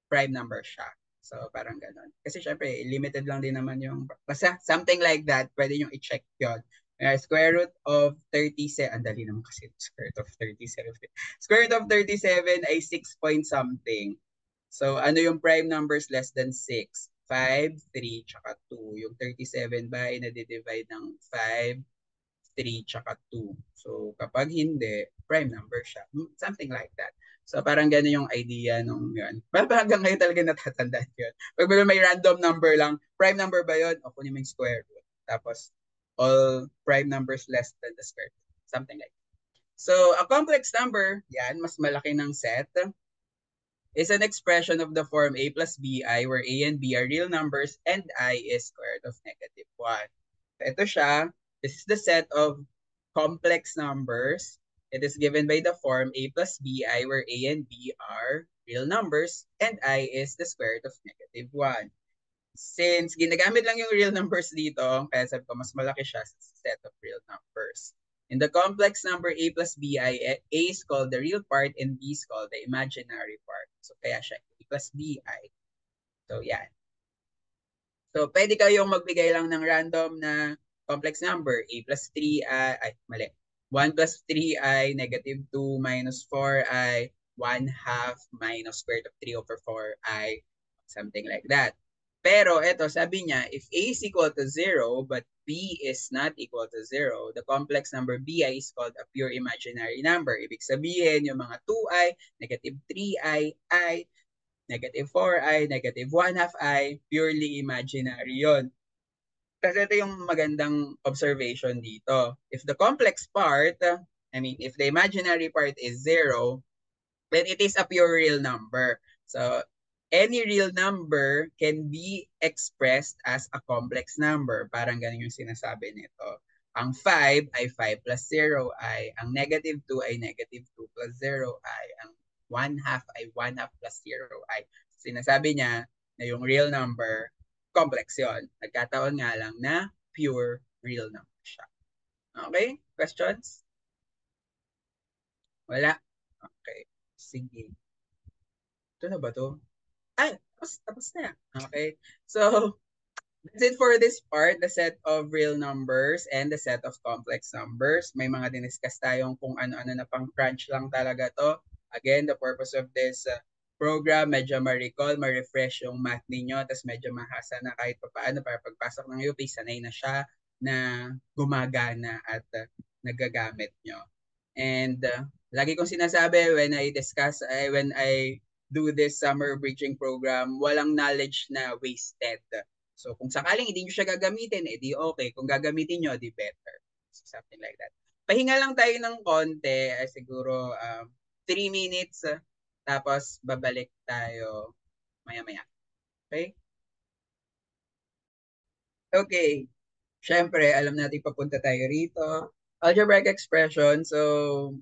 prime number siya. So, parang ganun. Kasi syempre, limited lang din naman yung, basta something like that, pwede nyo i-check yun. Square root of 37, ang dali naman kasi square root of 37. Square root of 37 ay 6 point something. So, ano yung prime numbers less than 6? 5, 3, tsaka 2. Yung 37 ba ay nadidivide ng 5, 3, tsaka 2. So, kapag hindi, prime number siya. Something like that. So, parang gano'n yung idea nung yun. Parang hanggang ngayon talaga natatandaan yun. Pag may random number lang, prime number ba yun? O kunin mo yung square root. Tapos, all prime numbers less than the square root. Something like that. So, a complex number, yan, mas malaki ng set, is an expression of the form a plus bi, where a and b are real numbers and I is square root of negative 1. So, ito siya. This is the set of complex numbers. It is given by the form a plus bi, where a and b are real numbers and I is the square root of negative 1. Since ginagamit lang yung real numbers dito, kaya sabi ko mas malaki siya sa set of real numbers. In the complex number a plus bi, a is called the real part and b is called the imaginary part. So kaya siya a plus bi. So yan. So pwede kayong magbigay lang ng random na complex number. A plus 3i, ay mali. 1 plus 3i, negative 2 minus 4i, 1 half minus square root of 3 over 4i, something like that. Pero ito, sabi niya, if a is equal to 0 but b is not equal to 0, the complex number bi is called a pure imaginary number. Ibig sabihin, yung mga 2i, negative 3i, I, negative 4i, negative 1 half i, purely imaginary yon. Kasi ito yung magandang observation dito. If the complex part, if the imaginary part is 0, then it is a pure real number. So, any real number can be expressed as a complex number. Parang ganun yung sinasabi nito. Ang 5 ay 5 plus 0 ay, ang negative 2 ay negative 2 plus 0 ay, ang 1 half ay 1 half plus 0 ay. Sinasabi niya na yung real number, complex yon. Nagkataon nga lang na pure real number siya. Okay? Questions? Wala? Okay. Sige. Ito na ba to? Ay, tapos na. Okay. So, that's it for this part, the set of real numbers and the set of complex numbers. May mga diniscuss tayong kung ano-ano na pang crunch lang talaga to. Again, the purpose of this program, medyo ma-recall, ma-refresh yung math ninyo, tapos medyo mahasa na kahit pa paano para pagpasok ng UP, sanay na siya na gumagana at nagagamit nyo. And lagi kong sinasabi when I discuss, when I do this summer bridging program, walang knowledge na wasted. So kung sakaling hindi nyo siya gagamitin, edi okay. Kung gagamitin nyo, edi better. So, something like that. Pahinga lang tayo ng konti, siguro 3 minutes, tapos babalik tayo maya-maya. Okay? Okay. Siyempre, alam natin papunta tayo rito. Algebraic expression. So,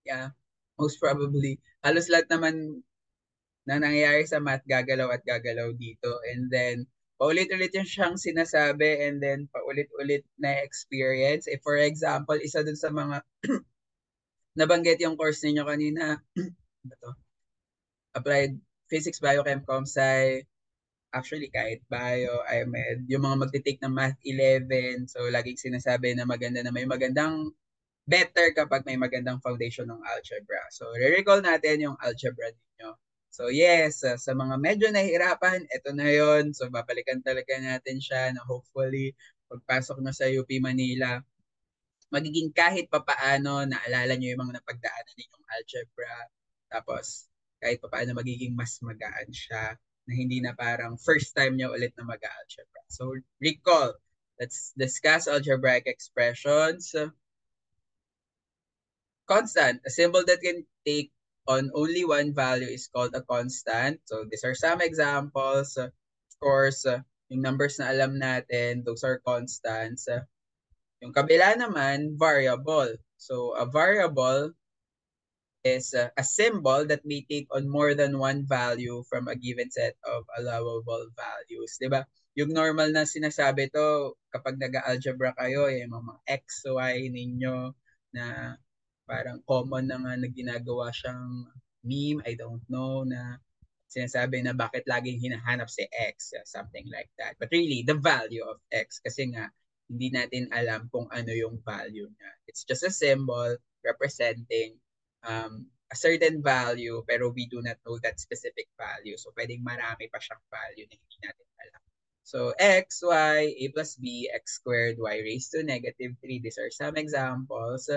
yeah, most probably, halos lahat naman na nangyayari sa math, gagalaw at gagalaw dito. And then, paulit-ulit yung siyang sinasabi and then paulit-ulit na experience. If for example, isa dun sa mga nabanggit yung course ninyo kanina, Applied Physics, Biochem, Comsci, Actually, kahit bio, IMED, yung mga magte-take ng Math 11, so laging sinasabi na maganda na may magandang better kapag may magandang foundation ng algebra. So, re-recall natin yung algebra ninyo. So, yes, sa mga medyo nahihirapan, ito na yon. So, babalikan talaga natin siya na hopefully, pagpasok na sa UP Manila, magiging kahit papaano, naalala nyo yung mga napagdaanan ninyong algebra. Tapos, kahit papaano magiging mas magaan siya na hindi na parang first time nyo ulit na mag-algebra. So, recall. Let's discuss algebraic expressions. Constant, a symbol that can take on only one value is called a constant. So these are some examples. Of course, yung numbers na alam natin, those are constants. Yung kabila naman, variable. So a variable is a symbol that may take on more than one value from a given set of allowable values. Diba? Yung normal na sinasabi to kapag nag-algebra kayo, yung mga x, y ninyo na parang common na nga na ginagawa siyang meme, I don't know, na sinasabi na bakit laging hinahanap si X, something like that. But really, the value of X, kasi nga, hindi natin alam kung ano yung value niya. It's just a symbol representing a certain value, pero we do not know that specific value. So, pwedeng marami pa siyang value na hindi natin alam. So, x, y, a plus b, x squared, y raised to negative 3. These are some examples.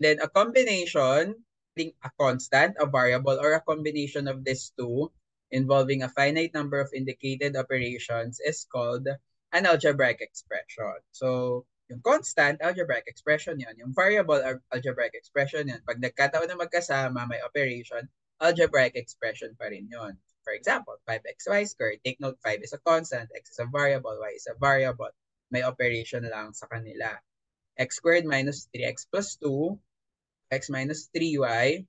Then a combination, a constant, a variable, or a combination of these two involving a finite number of indicated operations is called an algebraic expression. So, yung constant, algebraic expression yun. Yung variable, algebraic expression yun. Pag nagkataon na magkasama, may operation, algebraic expression pa rin yun. For example, 5xy squared. Take note, 5 is a constant, x is a variable, y is a variable. May operation lang sa kanila. X squared minus 3x plus 2, x minus 3y.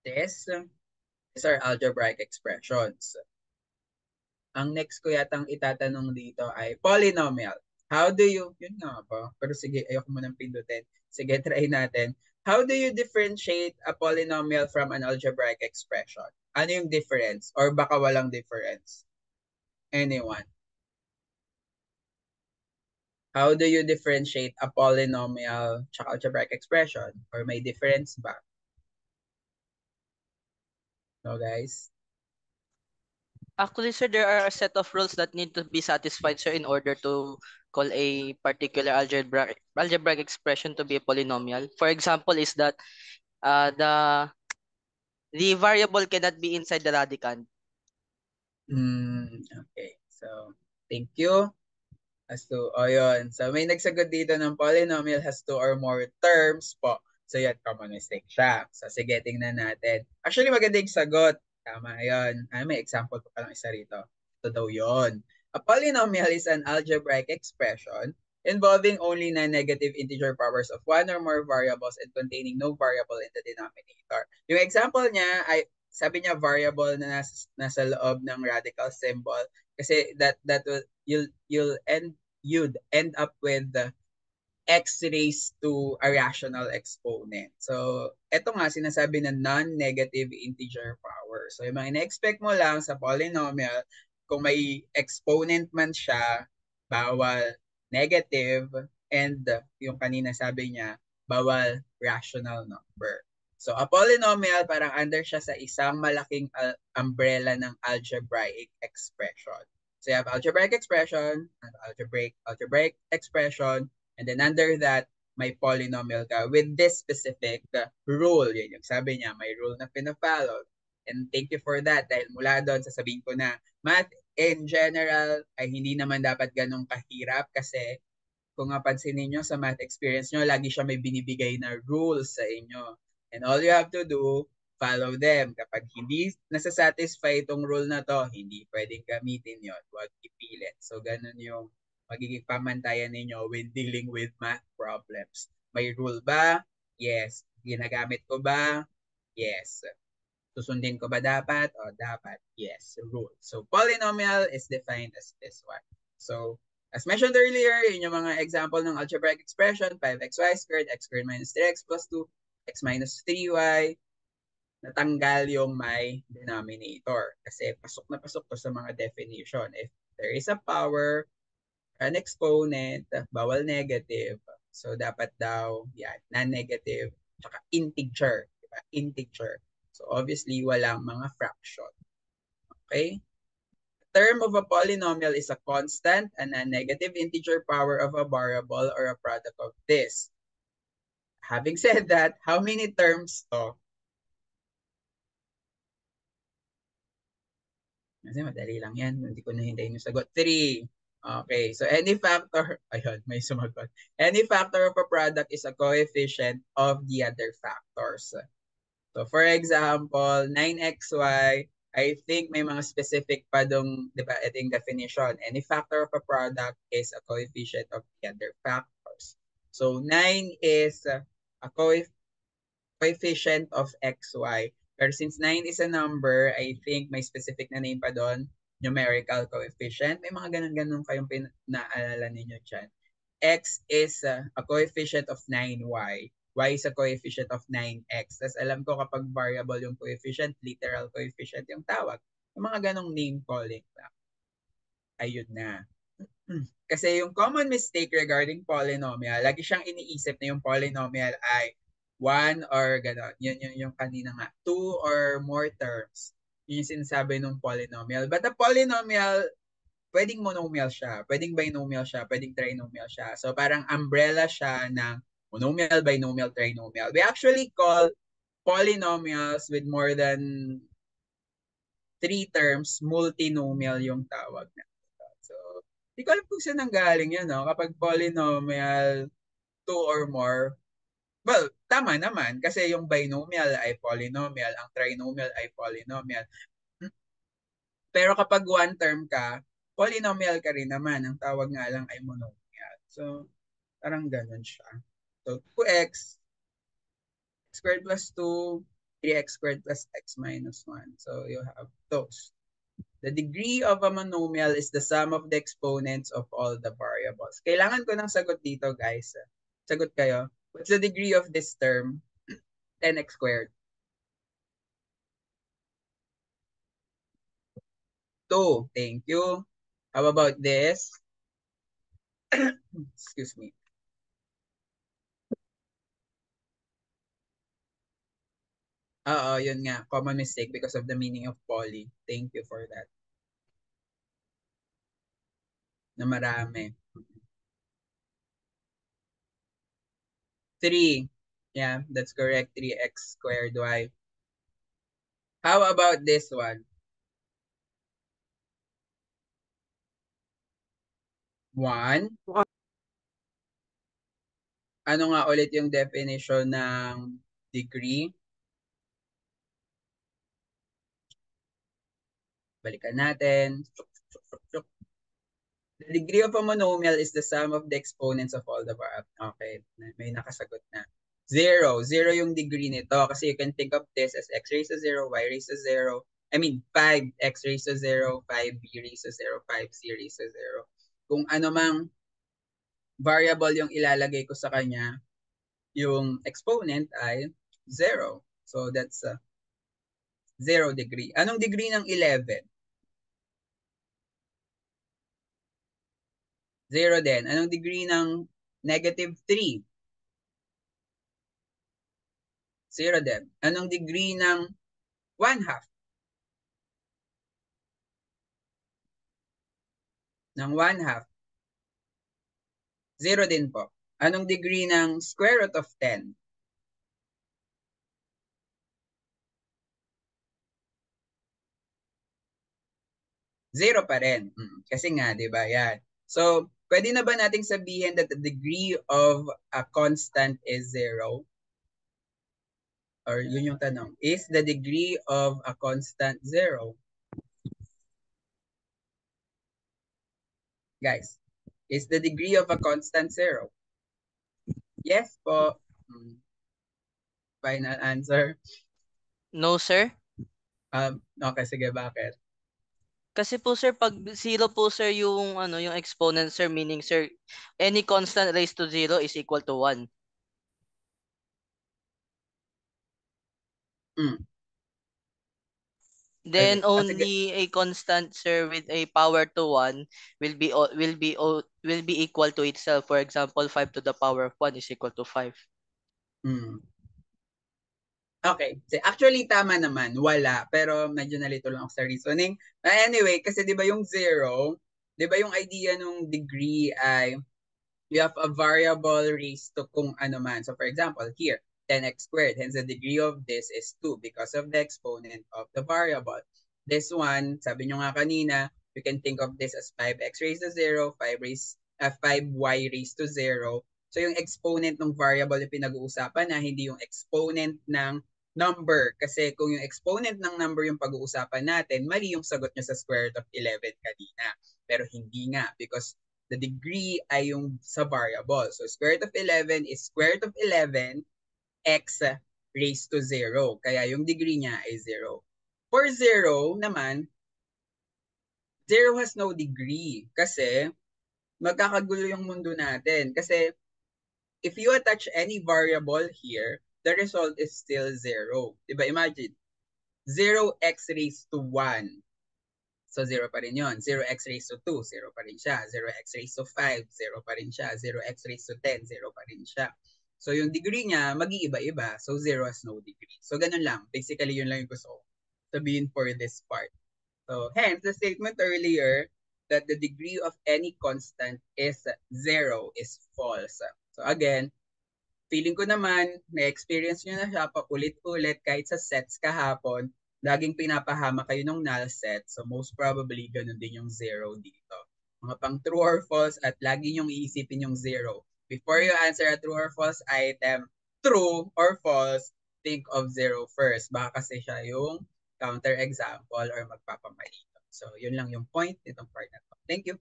These are algebraic expressions. Ang next ko yatang itatanong dito ay polynomial. How do you, yun nga ba? Pero sige, ayoko mo nang pindutin. Sige, try natin. How do you differentiate a polynomial from an algebraic expression? Ano yung difference? Or baka walang difference? Anyone? How do you differentiate a polynomial tsaka algebraic expression? Or may difference ba? No, guys? Actually, sir, there are a set of rules that need to be satisfied, sir, in order to call a particular algebraic expression to be a polynomial. For example, is that uh, the the variable cannot be inside the radicand. Okay. So, thank you. Has to, yun. So, may nagsagot dito ng polynomial has two or more terms po. So, yan, common mistake siya. So, sige, tingnan natin. Actually, maganda yung sagot. Tama, yun. May example pa lang isa rito. Ito daw yun. A polynomial is an algebraic expression involving only non-negative integer powers of one or more variables and containing no variable in the denominator. Yung example niya ay, sabi niya variable na nasa loob ng radical symbol kasi that will you'd end up with x raised to a rational exponent. So, eto nga sinasabi na non-negative integer power. So, yung mga ina-expect mo lang sa polynomial, kung may exponent man siya, bawal negative, and yung kanina sabi niya, bawal rational number. So, a polynomial, parang under siya sa isang malaking umbrella ng algebraic expression. So, you have algebraic expression, algebraic expression, and then under that, may polynomial ka with this specific rule. Yan yung sabi niya, may rule na pinafollow. And thank you for that dahil mula doon sasabihin ko na math in general ay hindi naman dapat ganun kahirap kasi kung mapansin niyo sa math experience nyo, lagi siya may binibigay na rules sa inyo. And all you have to do, follow them. Kapag hindi nasasatisfy itong rule na to, hindi pwedeng gamitin yon. Huwag ipilit. So, ganun yung magiging pamantayan ninyo when dealing with math problems. May rule ba? Yes. Ginagamit ko ba? Yes. Susundin ko ba dapat? O dapat. Yes. Rule. So, polynomial is defined as this one. So, as mentioned earlier, yun yung mga example ng algebraic expression, 5xy squared, x squared minus 3x plus 2, x minus 3y. natanggal yung may denominator. Kasi pasok na pasok to sa mga definition. If there is a power, an exponent, bawal negative. So, dapat daw, yan, non-negative, tsaka integer. Diba? Integer. So, obviously, walang mga fraction. Okay? Term of a polynomial is a constant and a negative integer power of a variable or a product of this. Having said that, how many terms to? Kasi madali lang yan. Hindi ko nahintayin yung sagot. 3. Okay. So, any factor, ayun, may sumagot. Any factor of a product is a coefficient of the other factors. So, for example, 9xy, I think may mga specific pa dong, di ba, ito yung definition. Any factor of a product is a coefficient of the other factors. So, 9 is a coefficient of xy. Pero since 9 is a number, I think may specific na name pa doon, numerical coefficient. May mga ganun-ganun kayong naalala ninyo dyan. X is a coefficient of 9y. Y is a coefficient of 9x. Tapos alam ko kapag variable yung coefficient, literal coefficient yung tawag. Yung mga ganong name calling lang. Ayun na. Kasi yung common mistake regarding polynomial, lagi siyang iniisip na yung polynomial ay 1 or gano'n. Yun yung kanina nga. 2 or more terms. Yun yung sinasabi ng polynomial. But a polynomial, pwedeng monomial siya, pwedeng binomial siya, pwedeng trinomial siya. So parang umbrella siya ng monomial, binomial, trinomial. We actually call polynomials with more than 3 terms, multinomial yung tawag na. So, di ko alam kung saan nanggaling yan, no? Kapag polynomial, 2 or more, well, tama naman. Kasi yung binomial ay polynomial, ang trinomial ay polynomial. Pero kapag one term ka, polynomial ka rin naman. Ang tawag nga lang ay monomial. So, parang ganun siya. So, 2x, x squared plus 2, 3x squared plus x minus 1. So, you have those. The degree of a monomial is the sum of the exponents of all the variables. Kailangan ko ng sagot dito, guys. Sagot kayo. What's the degree of this term? 10x squared. 2. Thank you. How about this? Excuse me. Oo, yun nga. Common mistake because of the meaning of poly. Thank you for that. Na marami. 3. Yeah, that's correct. 3x squared y. How about this one? 1. Ano nga ulit yung definition ng degree? Balikan natin. The degree of a monomial is the sum of the exponents of all the variables. Okay, may nakasagot na. 0. 0 yung degree nito kasi you can think of this as x raised to 0, y raised to 0. I mean, 5 x raised to 0, 5 b raised to 0, 5 c raised to 0. Kung ano mang variable yung ilalagay ko sa kanya, yung exponent ay 0. So that's 0 degree. Anong degree ng 11? 0 din. Anong degree ng negative 3? 0 din. Anong degree ng 1/2? Ng 1/2? 0 din po. Anong degree ng square root of 10? 0 pa rin. Kasi nga, di ba? Yan. So, pwede na ba nating sabihin that the degree of a constant is 0? Or yun yung tanong. Is the degree of a constant 0? Guys, is the degree of a constant 0? Yes po. Final answer. No, sir. Okay, sige, bakit? Kasi po sir, pag 0 po sir yung yung exponent sir, meaning sir, any constant raised to 0 is equal to 1. Then Sige. only a constant, sir, with a power to 1 will be equal to itself. For example, 5 to the power of 1 is equal to 5. Hmm. Okay. Actually, tama naman. Wala. Pero medyo nalito lang ako sa reasoning. Anyway, kasi di ba yung zero, di ba yung idea nung degree ay you have a variable raised to kung ano man. So for example, here, 10x squared. Hence the degree of this is 2 because of the exponent of the variable. This one, sabi nyo nga kanina, you can think of this as 5x raised to 0, 5y raised to 0. So yung exponent ng variable yung pinag-uusapan na hindi yung exponent ng number. Kasi kung yung exponent ng number yung pag-uusapan natin, mali yung sagot nyo sa square root of 11 kanina. Pero hindi nga because the degree ay yung sa variable. So square root of 11 is square root of 11 x raised to 0. Kaya yung degree niya ay 0. For 0 naman, 0 has no degree kasi magkakagulo yung mundo natin. Kasi if you attach any variable here, the result is still 0. Diba? Imagine, 0x raised to 1. So 0 pa rin yun. 0x raised to 2, 0 pa rin siya. 0x raised to 5, 0 pa rin siya. 0x raised to 10, 0 pa rin siya. So yung degree niya, mag-iiba-iba. So 0 has no degree. So ganun lang. Basically, yun lang yung gusto ko sabihin for this part. So hence, the statement earlier that the degree of any constant is 0 is false. So again, feeling ko naman, na-experience nyo na siya paulit-ulit kahit sa sets kahapon, laging pinapahama kayo ng null set. So most probably, ganun din yung 0 dito. Mga pang true or false at lagi nyong iisipin yung 0. Before you answer a true or false item, true or false, think of 0 first. Baka kasi siya yung counter-example or magpapamali. So yun lang yung point nitong part na to. Thank you.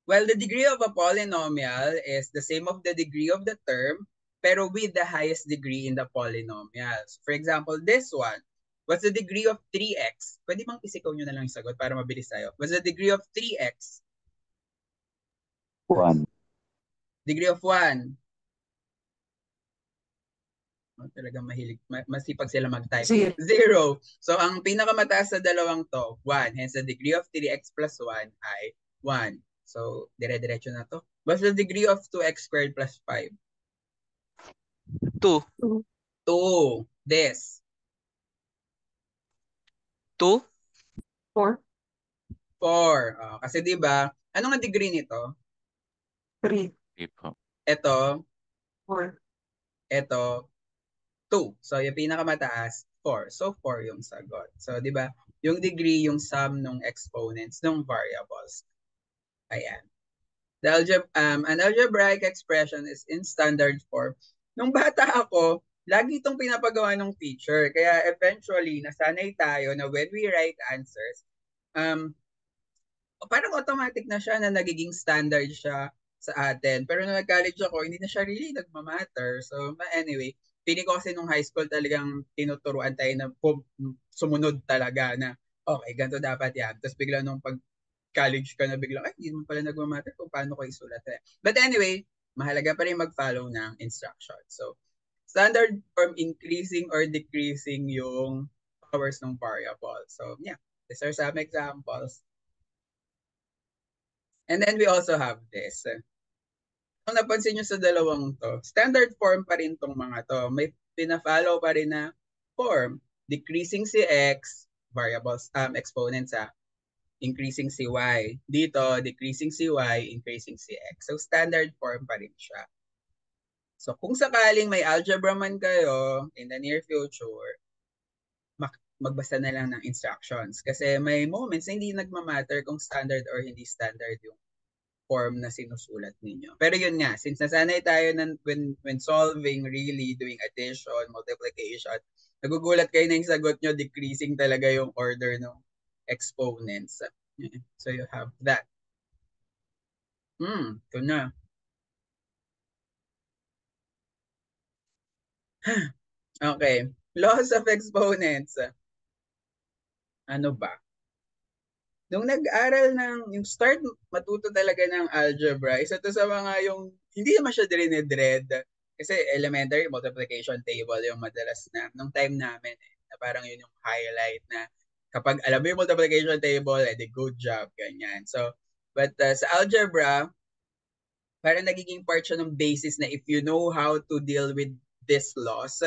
Well, the degree of a polynomial is the same of the degree of the term, pero with the highest degree in the polynomials. For example, this one, what's the degree of 3x? Pwede bang isikaw nyo na lang yung sagot para mabilis tayo. What's the degree of 3x? 1. Degree of 1. Talagang mahilig, masipag sila mag-type. 0. So, ang pinakamataas sa dalawang to, 1. Hence, the degree of 3x plus 1 ay 1. So, dire-diretso na to. What's the degree of 2x squared plus 5? 2. 2. This. 2? 4. 4. Kasi di ba, ano nga degree nito? 3. Ito, 4. ito, 2. So, yung pinakamataas, 4. So, 4 yung sagot. So, di ba, yung degree, yung sum ng exponents ng variables. Ayan. An algebraic expression is in standard form. Nung bata ako, lagi itong pinapagawa ng teacher. Kaya eventually, nasanay tayo na when we write answers, parang automatic na siya na nagiging standard siya sa atin. Pero nung nag-college ako, hindi na siya really nagmamatter. So, anyway, feeling ko kasi nung high school talagang tinuturuan tayo na sumunod talaga na, okay, ganito dapat yan. Tapos bigla nung pag-college ka na bigla, ay, hindi mo pala nagmamatter kung paano ko isulat. But anyway, mahalaga pa rin mag-follow ng instructions. So, standard form, increasing or decreasing yung powers ng variable. So, yeah, these are some examples. And then we also have this. Kung napansin nyo sa dalawang to, standard form pa rin tong mga to. May pina-follow pa rin na form. Decreasing si x, variables, exponents increasing si y. Dito, decreasing si y, increasing si x. So standard form pa rin siya. So kung sakaling may algebra man kayo in the near future, magbasa na lang ng instructions. Kasi may moments na hindi nagmamatter kung standard or hindi standard yung form na sinusulat ninyo. Pero yun nga, since nasanay tayo when solving, really doing addition, multiplication, nagugulat kayo na yung sagot nyo, decreasing talaga yung order ng exponents. So you have that. Ito na. Okay. Laws of exponents. Ano ba? Nung nag-aral yung start matuto talaga ng algebra, isa to sa mga yung hindi naman siya dinedread. Kasi elementary multiplication table yung madalas na nung time namin na parang yun yung highlight na Kapag alam mo yung multiplication table, edi good job, ganyan. So, but sa algebra, parang nagiging part siya ng basis na if you know how to deal with this laws,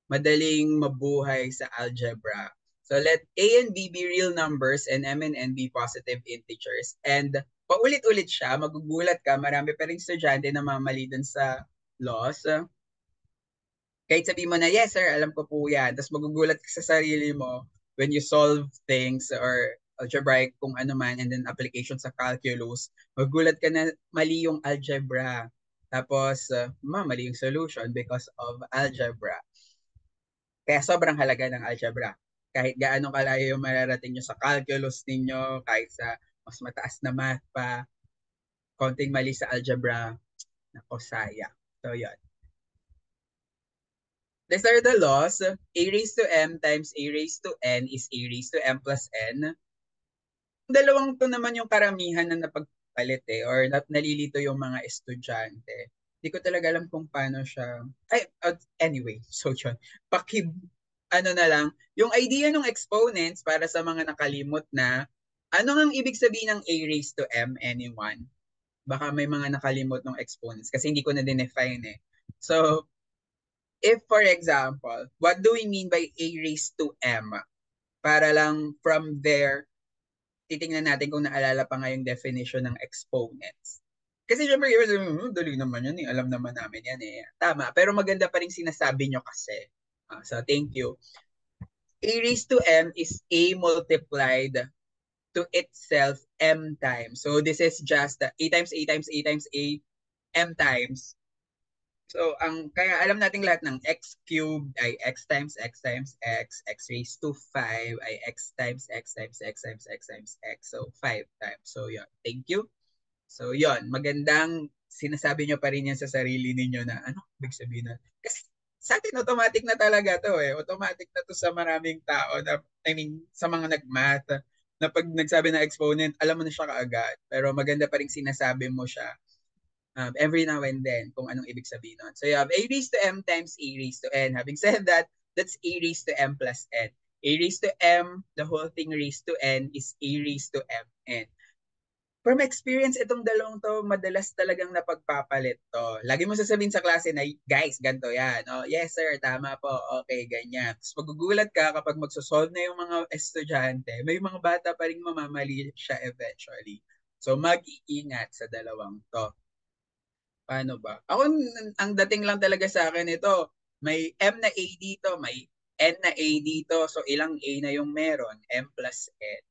madaling mabuhay sa algebra. So let A and B be real numbers and M and N be positive integers. And paulit-ulit siya, magugulat ka, marami pa rin estudyante na mamali dun sa laws. Kahit sabihin mo na, yes sir, alam ko po yan. Tapos magugulat ka sa sarili mo when you solve things or algebraic kung ano man and then application sa calculus, magugulat ka na mali yung algebra. Tapos, mali yung solution because of algebra. Kaya sobrang halaga ng algebra. Kahit gaano kalayo yung mararating nyo sa calculus ninyo, kahit sa mas mataas na math pa, konting mali sa algebra, nako sayang. So, yun. These are the laws. A raised to m times a raised to n is a raised to m plus n. Dalawang to naman yung karamihan na napagpalit or nalilito yung mga estudyante. Hindi ko talaga alam kung paano siya. Anyway, so yun. Ano na lang, yung idea ng exponents para sa mga nakalimot na, ano ang ibig sabihin ng a raised to m, anyone? Baka may mga nakalimot ng exponents kasi hindi ko na define eh. So, if for example, what do we mean by a raised to m? Para lang from there, titingnan natin kung naalala pa nga yung definition ng exponents. Kasi syempre, dali naman yan eh. Alam naman namin yan eh. Tama. Pero maganda pa rin sinasabi nyo kasi. So, thank you. A raised to m is a multiplied to itself m times. So, this is just a times a times a times a m times. So, kaya alam nating lahat ng x cubed ay x times x times x, x raised to 5 ay x times x times x times x times x. So, 5 times. So, yun. Thank you. So, yun. Magandang sinasabi nyo pa rin yan sa sarili ninyo na ano ibig sabihin na. Kasi sa atin, automatic na talaga to eh. Automatic na to sa maraming tao. Sa mga nag-math na pag nagsabi ng exponent, alam mo na siya kaagad. Pero maganda pa rin sinasabi mo siya every now and then kung anong ibig sabihin nun. So you have a raised to m times a raised to n. Having said that, that's a raised to m plus n. A raised to m, the whole thing raised to n is a raised to m n. From experience, itong dalawang to, madalas talagang napagpapalit to. Lagi mo sasabihin sa klase na, guys, ganito yan. Oh, yes sir, tama po. Okay, ganyan. Tapos magugulat ka kapag magsosolve na yung mga estudyante, may mga bata pa rin mamamali siya eventually. So mag-iingat sa dalawang to. Paano ba? Ako, ang dating lang talaga sa akin ito, may M na A dito, may N na A dito. So, ilang A na yung meron? M plus N.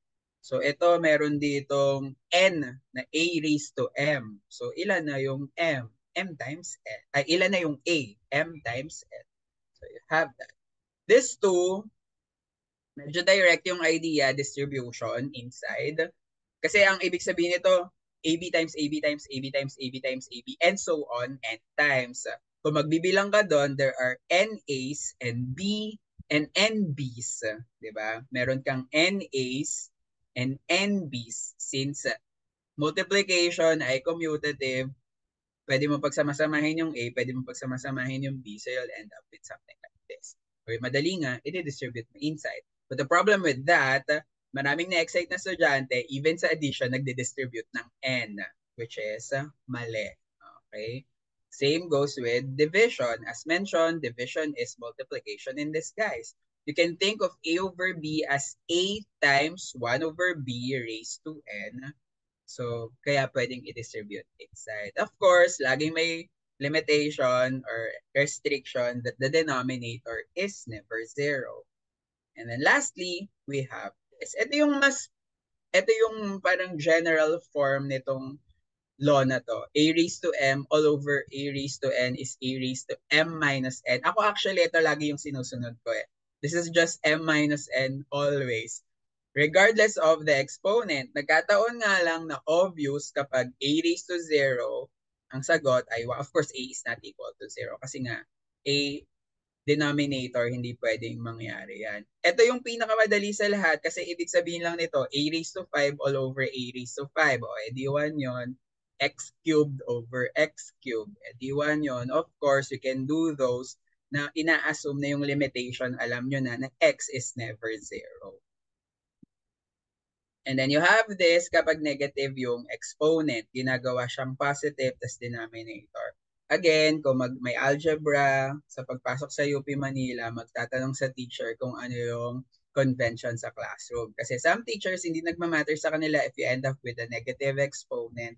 So, ito meron ditong N na A raised to M. So, ilan na yung M? M times N. Ay, ilan na yung A? M times N. So, you have that. This two, medyo direct yung idea, distribution inside. Kasi ang ibig sabihin nito, AB times AB times AB times AB times AB and so on n times. Kung magbibilang ka doon, there are NAs and B and NBs. Diba? Meron kang NAs and NBs. Since multiplication ay commutative, pwede mo pagsamasamahin yung A, pwede mo pagsamasamahin yung B, so you'll end up with something like this. Or madali nga, i-distribute mo inside. But the problem with that, maraming na-excite na estudyante, even sa addition, nagde-distribute ng N, which is mali. Okay? Same goes with division. As mentioned, division is multiplication in disguise. You can think of A over B as A times 1 over B raised to N. So, kaya pwedeng i-distribute inside. Of course, laging may limitation or restriction that the denominator is never 0. And then lastly, we have this. Ito yung parang general form nitong law na to. A raised to m all over A raised to n is A raised to m minus n. Ako actually, ito lagi yung sinusunod ko eh. This is just m minus n always. Regardless of the exponent, nagkataon nga lang na obvious kapag A raised to 0, ang sagot ay, of course, A is not equal to 0 kasi nga, A denominator, hindi pwedeng mangyari yan. Ito yung pinakamadali sa lahat kasi ibig sabihin lang nito, A raised to 5 all over A raised to 5. O, edi 1 yun. X cubed over X cubed. Edi 1 yun. Of course, you can do those na ina-assume na yung limitation, alam nyo na X is never 0. And then you have this kapag negative yung exponent, ginagawa siyang positive tas denominator. Again, kung may algebra, sa pagpasok sa UP Manila, magtatanong sa teacher kung ano yung convention sa classroom. Kasi some teachers, hindi nagmamatter sa kanila if you end up with a negative exponent.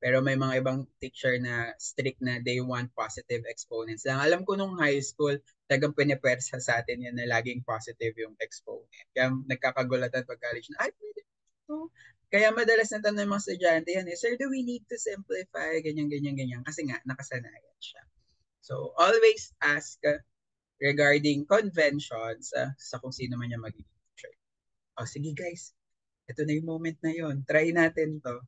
Pero may mga ibang teacher na strict na they want positive exponents lang. Alam ko nung high school, tagang pinipwersa sa atin yan na laging positive yung exponent. Kaya nagkakagulatan pag college na, ay, pwede ito. Kaya madalas na tanong ng mga estudyante yan, sir, do we need to simplify? Ganyan, ganyan, ganyan. Kasi nga, nakasanayan siya. So, always ask regarding conventions sa kung sino man yung magiging teacher. O, sige guys, ito na yung moment na yon. Try natin to.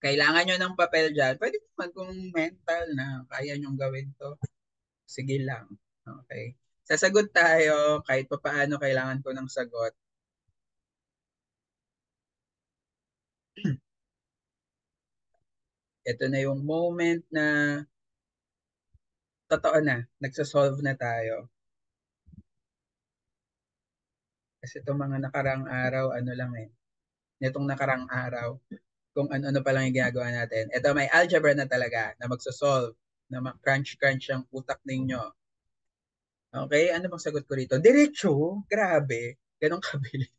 Kailangan nyo ng papel dyan. Pwede naman kung mental na kaya nyong gawin to. Sige lang. Okay. Sasagot tayo kahit pa paano kailangan ko ng sagot. Ito na yung moment na totoo na. Nagsasolve na tayo. Kasi itong mga nakarang araw, ano lang eh. Nitong nakarang araw, kung ano-ano pa lang yung ginagawa natin. Ito may algebra na talaga na magsosolve, na crunch-crunch ang utak ninyo. Okay, ano bang sagot ko rito? Diretso, grabe, ganun kabilis.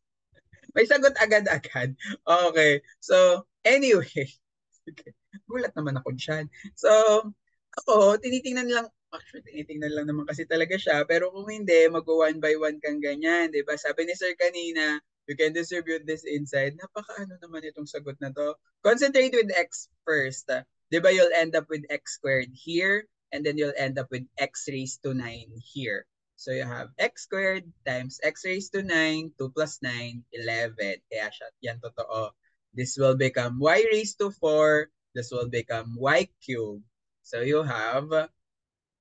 May sagot agad-agad. Okay, so anyway, gulat naman ako dyan. So, ako, tinitingnan lang, actually, tinitingnan lang naman kasi talaga siya, pero kung hindi, mag-one by one kang ganyan, di ba? Sabi ni Sir kanina, you can distribute this inside. Napaka-ano naman itong sagot na to. Concentrate with x first. Di ba, you'll end up with x squared here, and then you'll end up with x raised to 9 here. So you have x squared times x raised to 9, 2 plus 9, 11. Kaya siya, yan totoo. This will become y raised to 4. This will become y cubed. So you have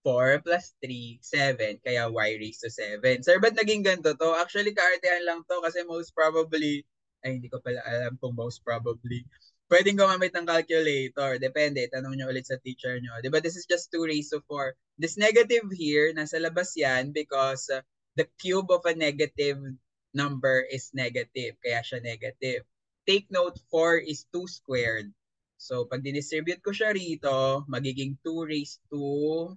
4 plus 3, 7. Kaya y raised to 7. Sir, ba't naging ganito to? Actually, kaartehan lang to kasi most probably, ay hindi ko pala alam kung most probably. Pwedeng gumamit ng calculator. Depende. Tanong nyo ulit sa teacher nyo. Diba this is just 2 raised to 4. This negative here, nasa labas yan because the cube of a negative number is negative. Kaya siya negative. Take note, 4 is 2 squared. So, pag dinistribute ko siya rito, magiging 2 raised to,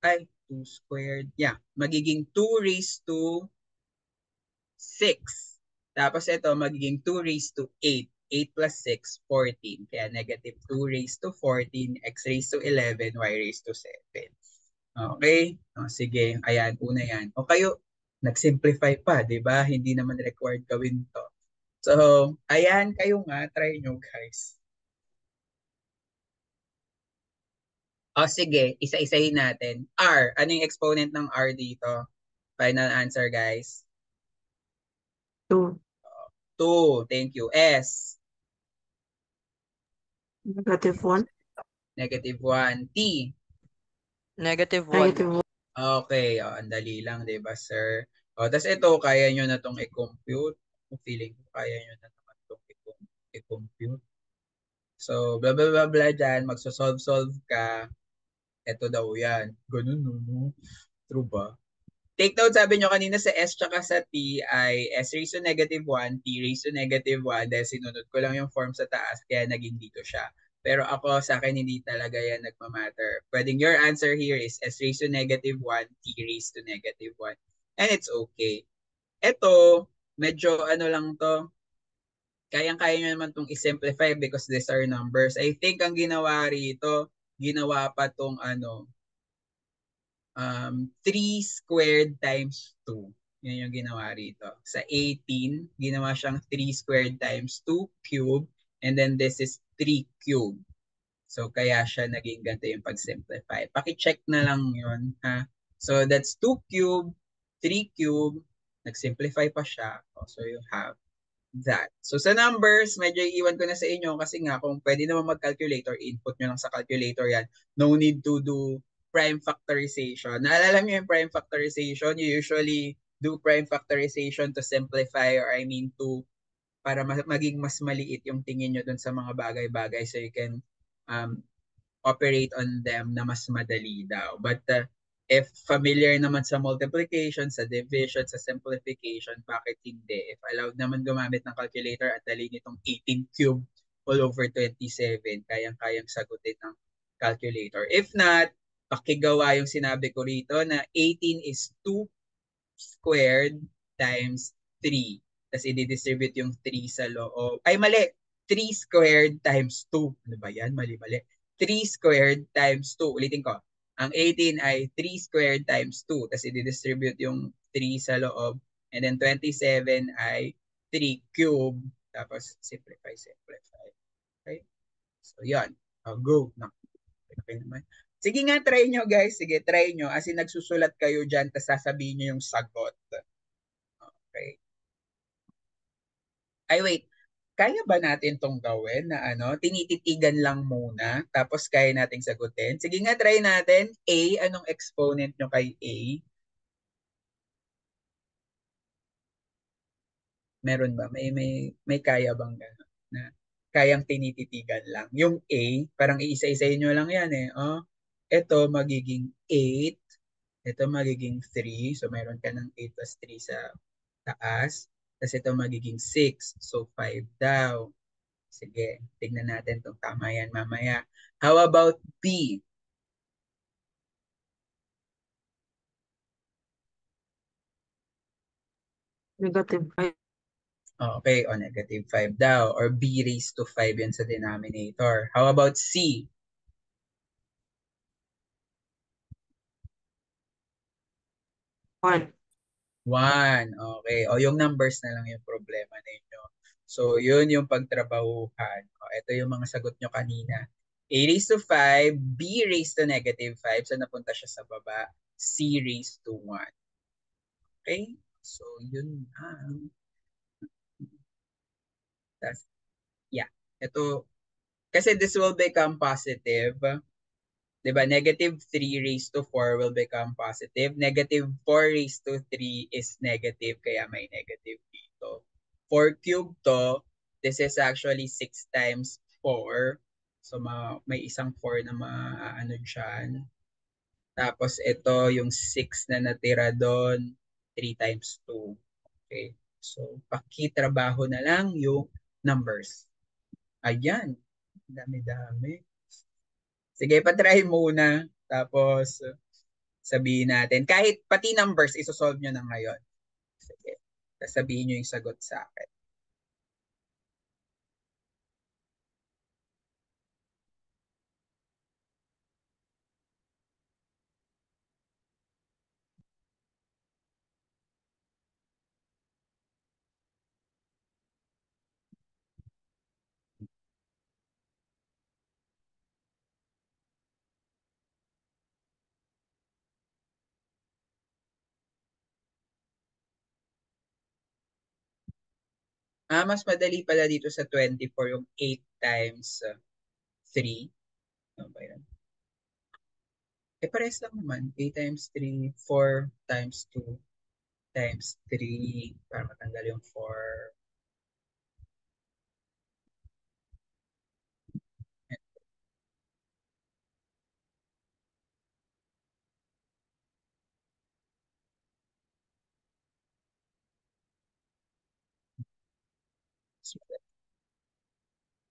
2 squared. Yeah, magiging 2 raised to 6. Tapos ito, magiging 2 raised to 8. 8 plus 6, 14. Kaya negative 2 raised to 14, x raised to 11, y raised to 7. Okay? O, sige, ayan, una yan. O kayo, nag-simplify pa, di ba? Hindi naman required gawin to. So, ayan, kayo nga, try nyo guys. O sige, isa-isahin natin. R, ano yung exponent ng R dito? Final answer guys. 2. 2, thank you. S. Negative 1. Negative 1. T. Negative 1. Negative 1. Okay, ang dali lang, di ba, sir? O, tas ito, kaya nyo na itong i-compute. Feeling ko, kaya nyo na naman itong i-compute. So, blah, blah, blah, blah, dyan, magsosolve-solve ka. Ito daw yan. Ganun, no? True ba? Take note, sabi nyo kanina sa S tsaka sa T ay S raised to negative 1, T raised to negative 1 dahil sinunod ko lang yung form sa taas kaya naging dito siya. Pero ako, sa akin, hindi talaga yan nagmamatter. Pwedeng your answer here is S raised to negative 1, T raised to negative 1. And it's okay. Ito, medyo ano lang to, kayang-kaya nyo naman itong i-simplify because these are numbers. I think ang ginawa rito, ginawa pa tong 3 squared times 2. Yan yung ginawa rito. Sa 18, ginawa siyang 3 squared times 2 cube. And then this is 3 cube. So kaya siya naging ganito yung pag-simplify. Paki-check na lang yun. Ha? So that's 2 cube, 3 cube. Nag-simplify pa siya. So you have that. So sa numbers, medyo iiwan ko na sa inyo kasi nga kung pwede naman mag-calculator, input nyo lang sa calculator yan. No need to do prime factorization. Naalala nyo yung prime factorization? You usually do prime factorization to simplify or I mean to para maging mas maliit yung tingin nyo dun sa mga bagay-bagay so you can operate on them na mas madali daw. But If familiar naman sa multiplication, sa division, sa simplification, bakit hindi? If allowed naman gumamit ng calculator at dali nitong 18 cube all over 27, kayang-kayang sagutin ng calculator. If not, pakigawa yung sinabi ko rito na 18 is 2 squared times 3. Tapos i-distribute yung 3 sa loob. Ay, mali! 3 squared times 2. Ano ba yan? Mali-mali. 3 squared times 2. Ulitin ko. Ang 18 ay 3 squared times 2. Tapos i-distribute yung 3 sa loob. And then 27 ay 3 cube. Tapos simplify. Okay? So, yan. Go. Okay naman. Sige nga, try nyo guys. Sige, try nyo. As in, nagsusulat kayo dyan, tapos sasabihin nyo yung sagot. Okay. Ay, wait. Kaya ba natin tong gawin na tinititigan lang muna, tapos kaya nating sagutin? Sige nga, try natin. A, anong exponent nyo kay A? Meron ba? May kaya bang gano'n na kayang tinititigan lang? Yung A, parang iisa-isayin nyo lang yan eh. Oh, ito magiging 8. Ito magiging 3. So, meron ka ng 8 plus 3 sa taas. Tapos ito magiging 6. So, 5 daw. Sige, tignan natin kung tama yan mamaya. How about B? -5. Okay, o negative 5 daw. Or B raised to 5 yan sa denominator. How about C? 1. 1. Okay. O yung numbers na lang yung problema ninyo. So, yun yung pagtrabahuhan. O, ito yung mga sagot nyo kanina. A raised to 5, B raised to negative 5. So, napunta siya sa baba. C raised to 1. Okay? So, yun ang that's, yeah. Ito, kasi this will become positive. Diba? Negative 3 raised to 4 will become positive. Negative 4 raised to 3 is negative, kaya may negative dito. 4 cube to, this is actually 6 times 4. So, may isang 4 na maano dyan. Tapos, ito yung 6 na natira doon, 3 times 2. Okay. So, pakitrabaho na lang yung numbers. Ayan. Dami-dami. Sige, patry muna. Tapos, sabihin natin. Kahit pati numbers, isosolve nyo na ngayon. Sige. Sabihin nyo yung sagot sa akin. Mas madali pala dito sa 24 yung 8 times 3. Ano ba yun? Pares lang naman. 8 times 3, 4 times 2 times 3 para matanggal yung 4.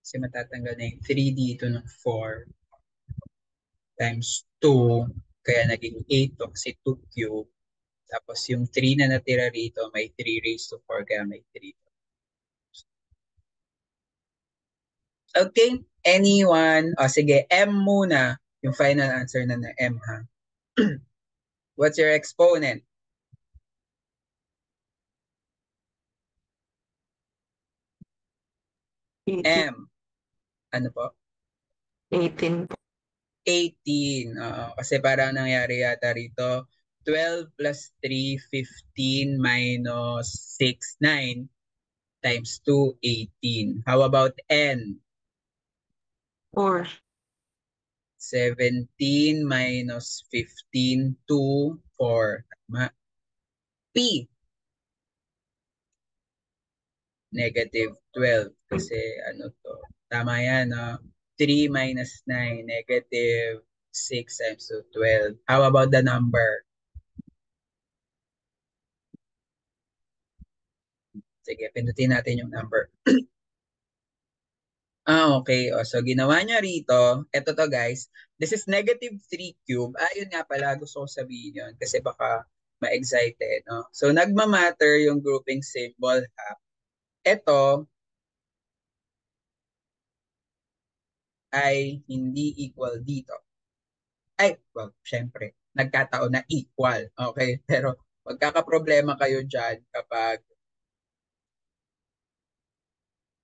Kasi matatanggal na yung 3 dito ng 4 times 2. Kaya naging 8 to kasi 2 cube. Tapos yung 3 na natira rito, may 3 raised to 4 kaya may 3. Okay, anyone? O sige, M muna. Yung final answer na M ha. What's your exponent? M. Ano po? 18. 18. Kasi parang nangyari yata rito. 12 plus 3, 15 minus 6, 9 times 2, 18. How about N? 4. 17 minus 15, 2, 4. Tama. P. Negative 12. Kasi ano to? Tama yan. 3 minus 9, negative 6 times 2, 12. How about the number? Sige, pindutin natin yung number. Okay. O, so ginawa niya rito, eto to guys, this is negative 3 cube. Yun nga pala, gusto ko sabihin yun kasi baka ma-excited. No? So nagmamatter yung grouping symbol. Ha? Ito ay hindi equal dito. Well, syempre, nagkataon na equal. Okay? Pero magkakaproblema kayo dyan kapag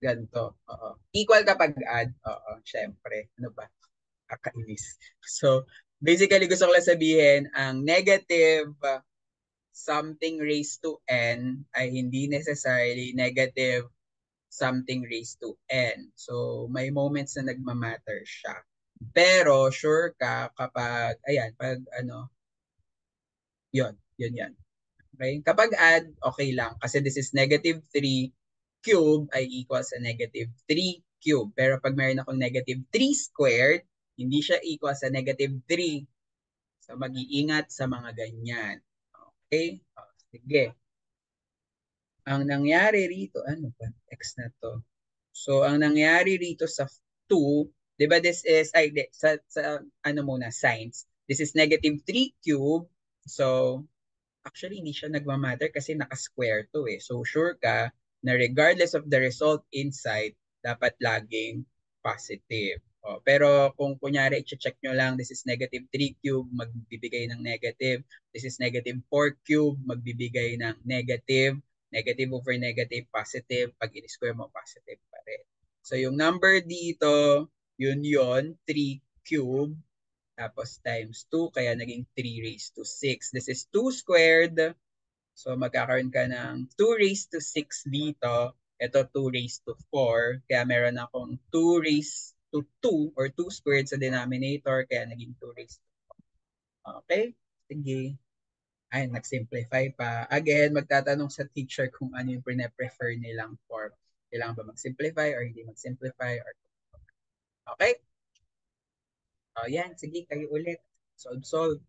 ganito. Oo. Equal kapag add. Oo, syempre. Ano ba? Kakainis. So, basically gusto ko lang sabihin, ang negative something raised to n ay hindi necessarily negative something raised to n. So, may moments na nagmamatter siya. Pero, sure ka kapag, ayan, pag ano, yun, yan. Okay? Kapag add, okay lang. Kasi this is negative 3 cube ay equal sa negative 3 cube. Pero pag mayroon akong negative 3 squared, hindi siya equal sa negative 3. So mag-iingat sa mga ganyan. Okay? Sige. Ang nangyari rito, ano ba? X na to. So ang nangyari rito sa 2, 'di ba this is sa ano muna signs. This is negative 3 cube. So actually hindi siya nagmamatter kasi naka-square to eh. So sure ka na regardless of the result inside, dapat laging positive. Pero kung kunyari i-check nyo lang, this is negative 3 cube, magbibigay ng negative. This is negative 4 cube, magbibigay ng negative. Negative over negative, positive. Pag in-square mo, positive pa rin. So yung number dito, yun, 3 cube. Tapos times 2, kaya naging 3 raised to 6. This is 2 squared. So magkakaroon ka ng 2 raised to 6 dito. Ito 2 raised to 4. Kaya meron akong 2 raised to 2 or 2 squared sa denominator. Kaya naging 2 raised to 4. Okay? Sige. Ay, nag-simplify pa. Again, magtatanong sa teacher kung ano yung prefer nilang form. Kailangan ba mag-simplify or hindi mag-simplify? Okay? Yan. Sige, kayo ulit. Solve.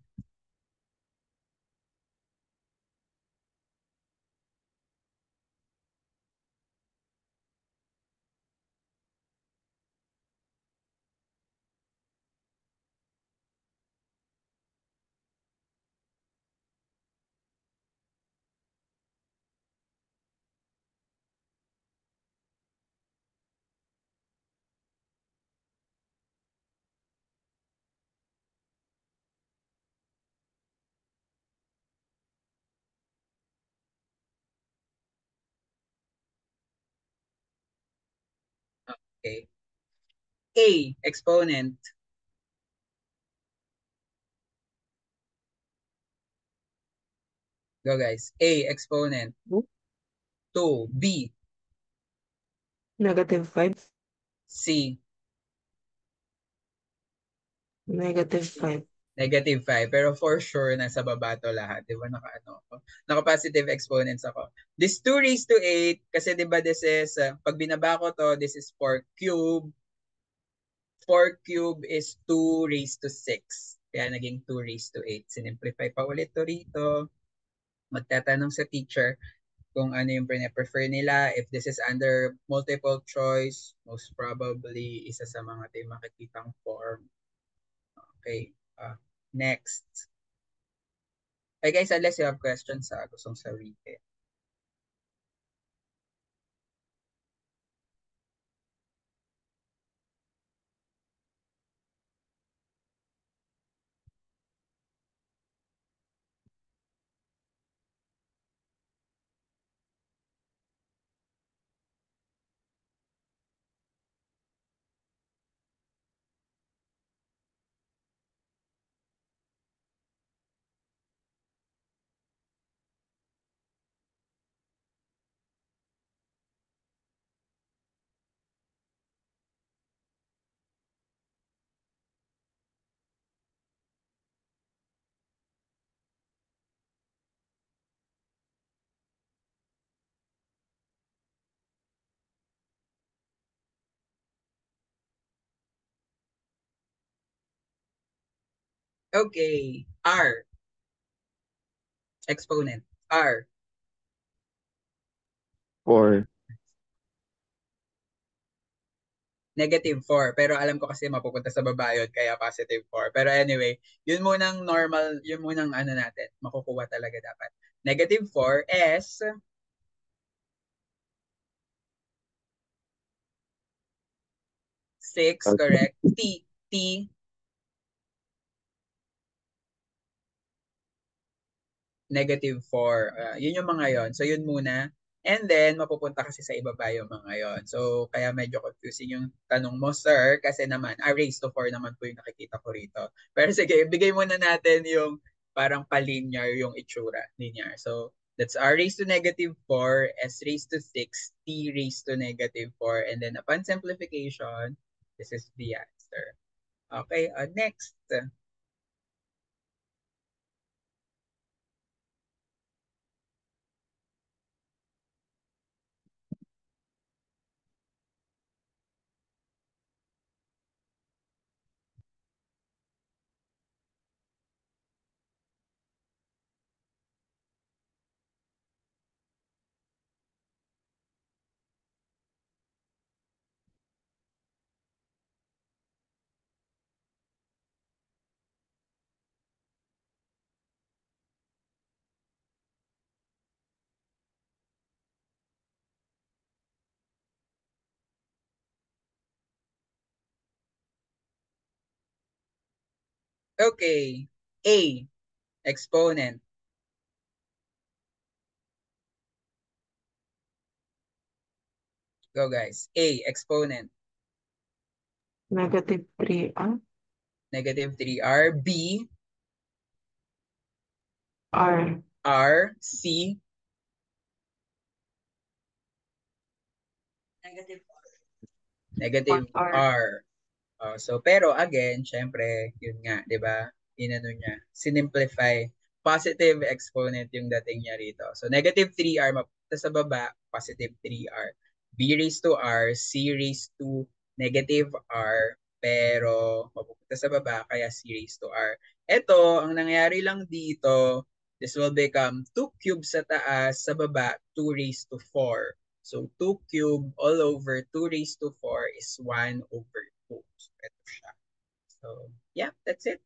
Okay. A, exponent. Go guys. A, exponent. 2, B, Negative 5. C, Negative 5. negative 5. Pero for sure, nasa baba to lahat. Di ba? Naka-positive exponents ako. This 2 raised to 8, kasi di ba this is, pag binaba ko to, this is 4 cube. 4 cube is 2 raised to 6. Kaya naging 2 raised to 8. Sinimplify pa ulit to rito. Magtatanong sa teacher kung ano yung prefer nila. If this is under multiple choice, most probably isa sa mga tayo makikitang form. Okay. Next. Hey guys, unless you have questions, gustong sabihin. Okay, R. Exponent. R. 4. -4. Pero alam ko kasi mapupunta sa baba yun, kaya +4. Pero anyway, yun munang normal, yun munang ano natin, makukuha talaga dapat. -4 S. 6, correct. T. -4. Yun yung mga yon. So, yun muna. And then, mapupunta kasi sa ibaba yung mga yon. So, kaya medyo confusing yung tanong mo, sir. Kasi naman, raised to 4 naman po yung nakikita ko rito. Pero sige, bigay muna natin yung parang pa-linear yung itsura. Linear. So, that's R raised to -4, S raised to 6, T raised to -4. And then, upon simplification, this is the answer. Okay, next. Okay, A. Exponent. Go guys. A. Exponent. -3R. -3R. B. R. R. C. Negative R. R. So, pero again, syempre, yun nga, di ba? Inano niya, sinimplify. Positive exponent yung dating niya rito. So, -3R, mapunta sa baba, +3R. B raised to R, C raised to -R, pero mapupunta sa baba, kaya C raised to R. Ito, ang nangyari lang dito, this will become 2 cubes sa taas, sa baba, 2 raised to 4. So, 2 cube all over 2 raised to 4 is 1 over 2. So, ito siya. So, yeah, that's it.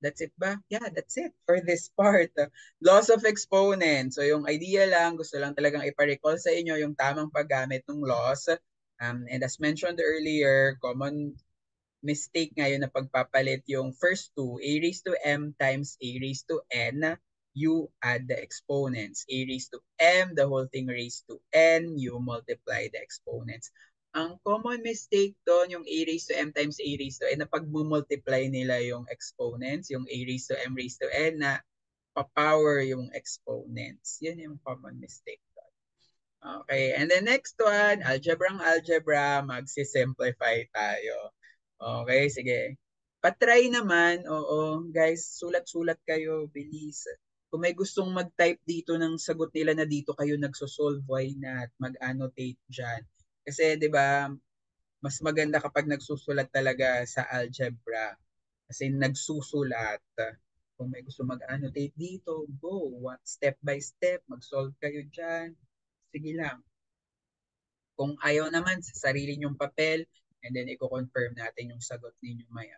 That's it ba? Yeah, that's it for this part. Laws of exponents. So, yung idea lang, gusto lang talagang ipa-recall sa inyo yung tamang paggamit ng laws. And as mentioned earlier, common mistake ngayon na pagpapalit yung first two, a raised to m times a raised to n, you add the exponents. A raised to m, the whole thing raised to n, you multiply the exponents. Ang common mistake doon, yung a raised to m times a raised to n, na pag-multiply nila yung exponents, yung a raised to m raised to n, na pa-power yung exponents. Yan yung common mistake. Okay, and the next one, algebra, magsisimplify tayo. Okay, sige. Patry naman, oo, guys, sulat-sulat kayo, bilis. Kung may gustong mag-type dito ng sagot nila na dito kayo nagsosolve, why not? Mag-annotate dyan. Kasi, di ba, mas maganda kapag nagsusulat talaga sa algebra. Kasi nagsusulat. Kung may gusto mag-annotate dito, go. Step by step, mag-solve kayo dyan. Sige lang. Kung ayaw naman sa sarili nyong papel, and then i-confirm natin yung sagot ninyo maya.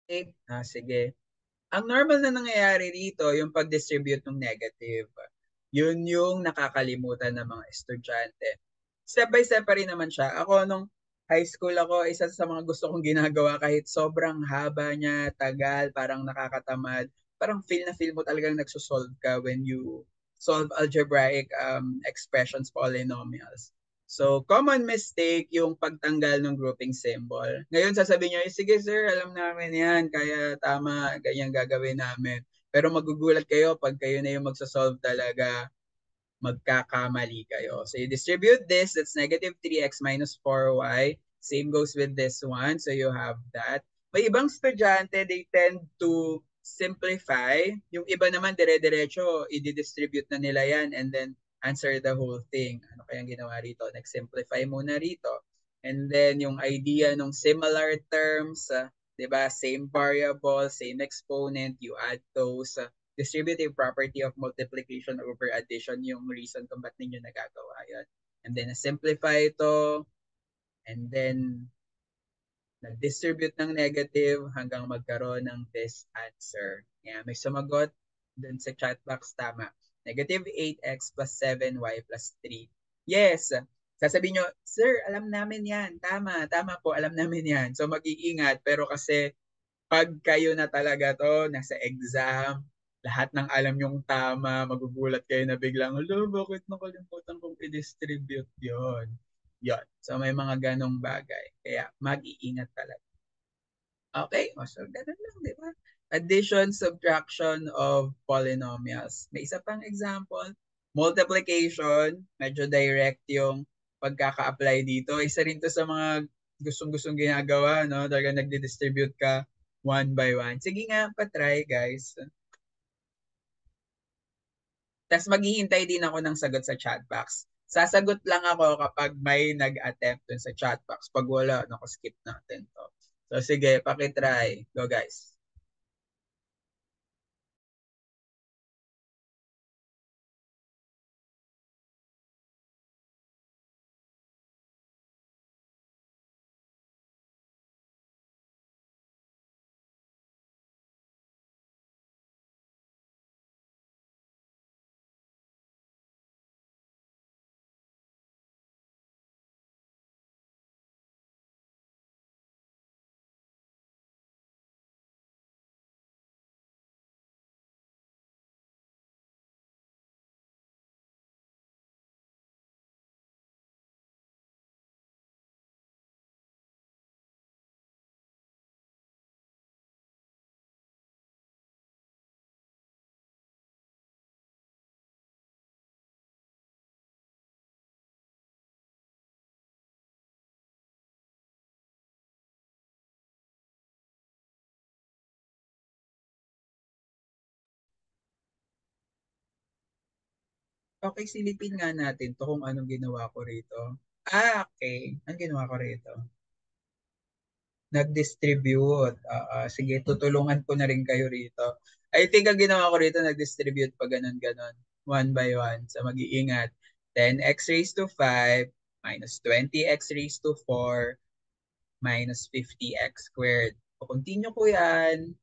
Okay? Sige. Ang normal na nangyayari rito, yung pag-distribute ng negative. Yun yung nakakalimutan ng mga estudyante. Step by step pa rin naman siya. Ako nung high school ako, isa sa mga gusto kong ginagawa kahit sobrang haba niya, tagal, parang nakakatamad. Parang feel na feel mo talagang nagsosolve ka when you solve algebraic expressions, polynomials. So, common mistake yung pagtanggal ng grouping symbol. Ngayon, sasabihin nyo, sige sir, alam namin yan, kaya tama, ganyan gagawin namin. Pero magugulat kayo pag kayo na yung magsasolve talaga, magkakamali kayo. So, you distribute this, that's negative 3x minus 4y. Same goes with this one, so you have that. May ibang estudyante, they tend to simplify. Yung iba naman, dire-diretso, i-distribute na nila yan and then answer the whole thing. Ano kayang ginawa rito? Nag-simplify muna rito. And then yung idea ng similar terms, 'di ba? Same variable, same exponent, you add those. Distributive property of multiplication over addition yung reason kung ba't ninyo nagagawa yun. And then simplify ito, and then nag-distribute ng negative hanggang magkaroon ng this answer. Kaya may sumagot dun sa chat box, tama. Negative 8x plus 7y plus 3. Yes! Sasabihin nyo, sir, alam namin yan. Tama, tama po, alam namin yan. So mag-iingat, pero kasi pag kayo na talaga to, nasa exam, lahat ng alam yung tama, magugulat kayo na biglang, alo, bakit nakalimutan kong i-distribute yon? Yon. So may mga ganong bagay. Kaya mag-iingat talaga. Okay, so ganun lang, di ba? Addition, subtraction of polynomials. May isa pang example. Multiplication, medyo direct yung pagkaka-apply dito. Isa rin to sa mga gustong-gustong ginagawa, no? Talaga nagdi-distribute ka one by one. Sige nga, patry guys. Tapos maghihintay din ako ng sagot sa chat box. Sasagot lang ako kapag may nag-attempt dun sa chat box. Pag wala, skip natin to. So sige, pakitry. Go guys. Okay, silipin nga natin to kung anong ginawa ko rito. Okay. Anong ginawa ko rito? Nag-distribute. Sige, tutulungan ko na rin kayo rito. I think ang ginawa ko rito, nag-distribute pa ganun-ganon. One by one. So mag-iingat. 10x raised to 5 minus 20x raised to 4 minus 50x squared. So, continue ko yan.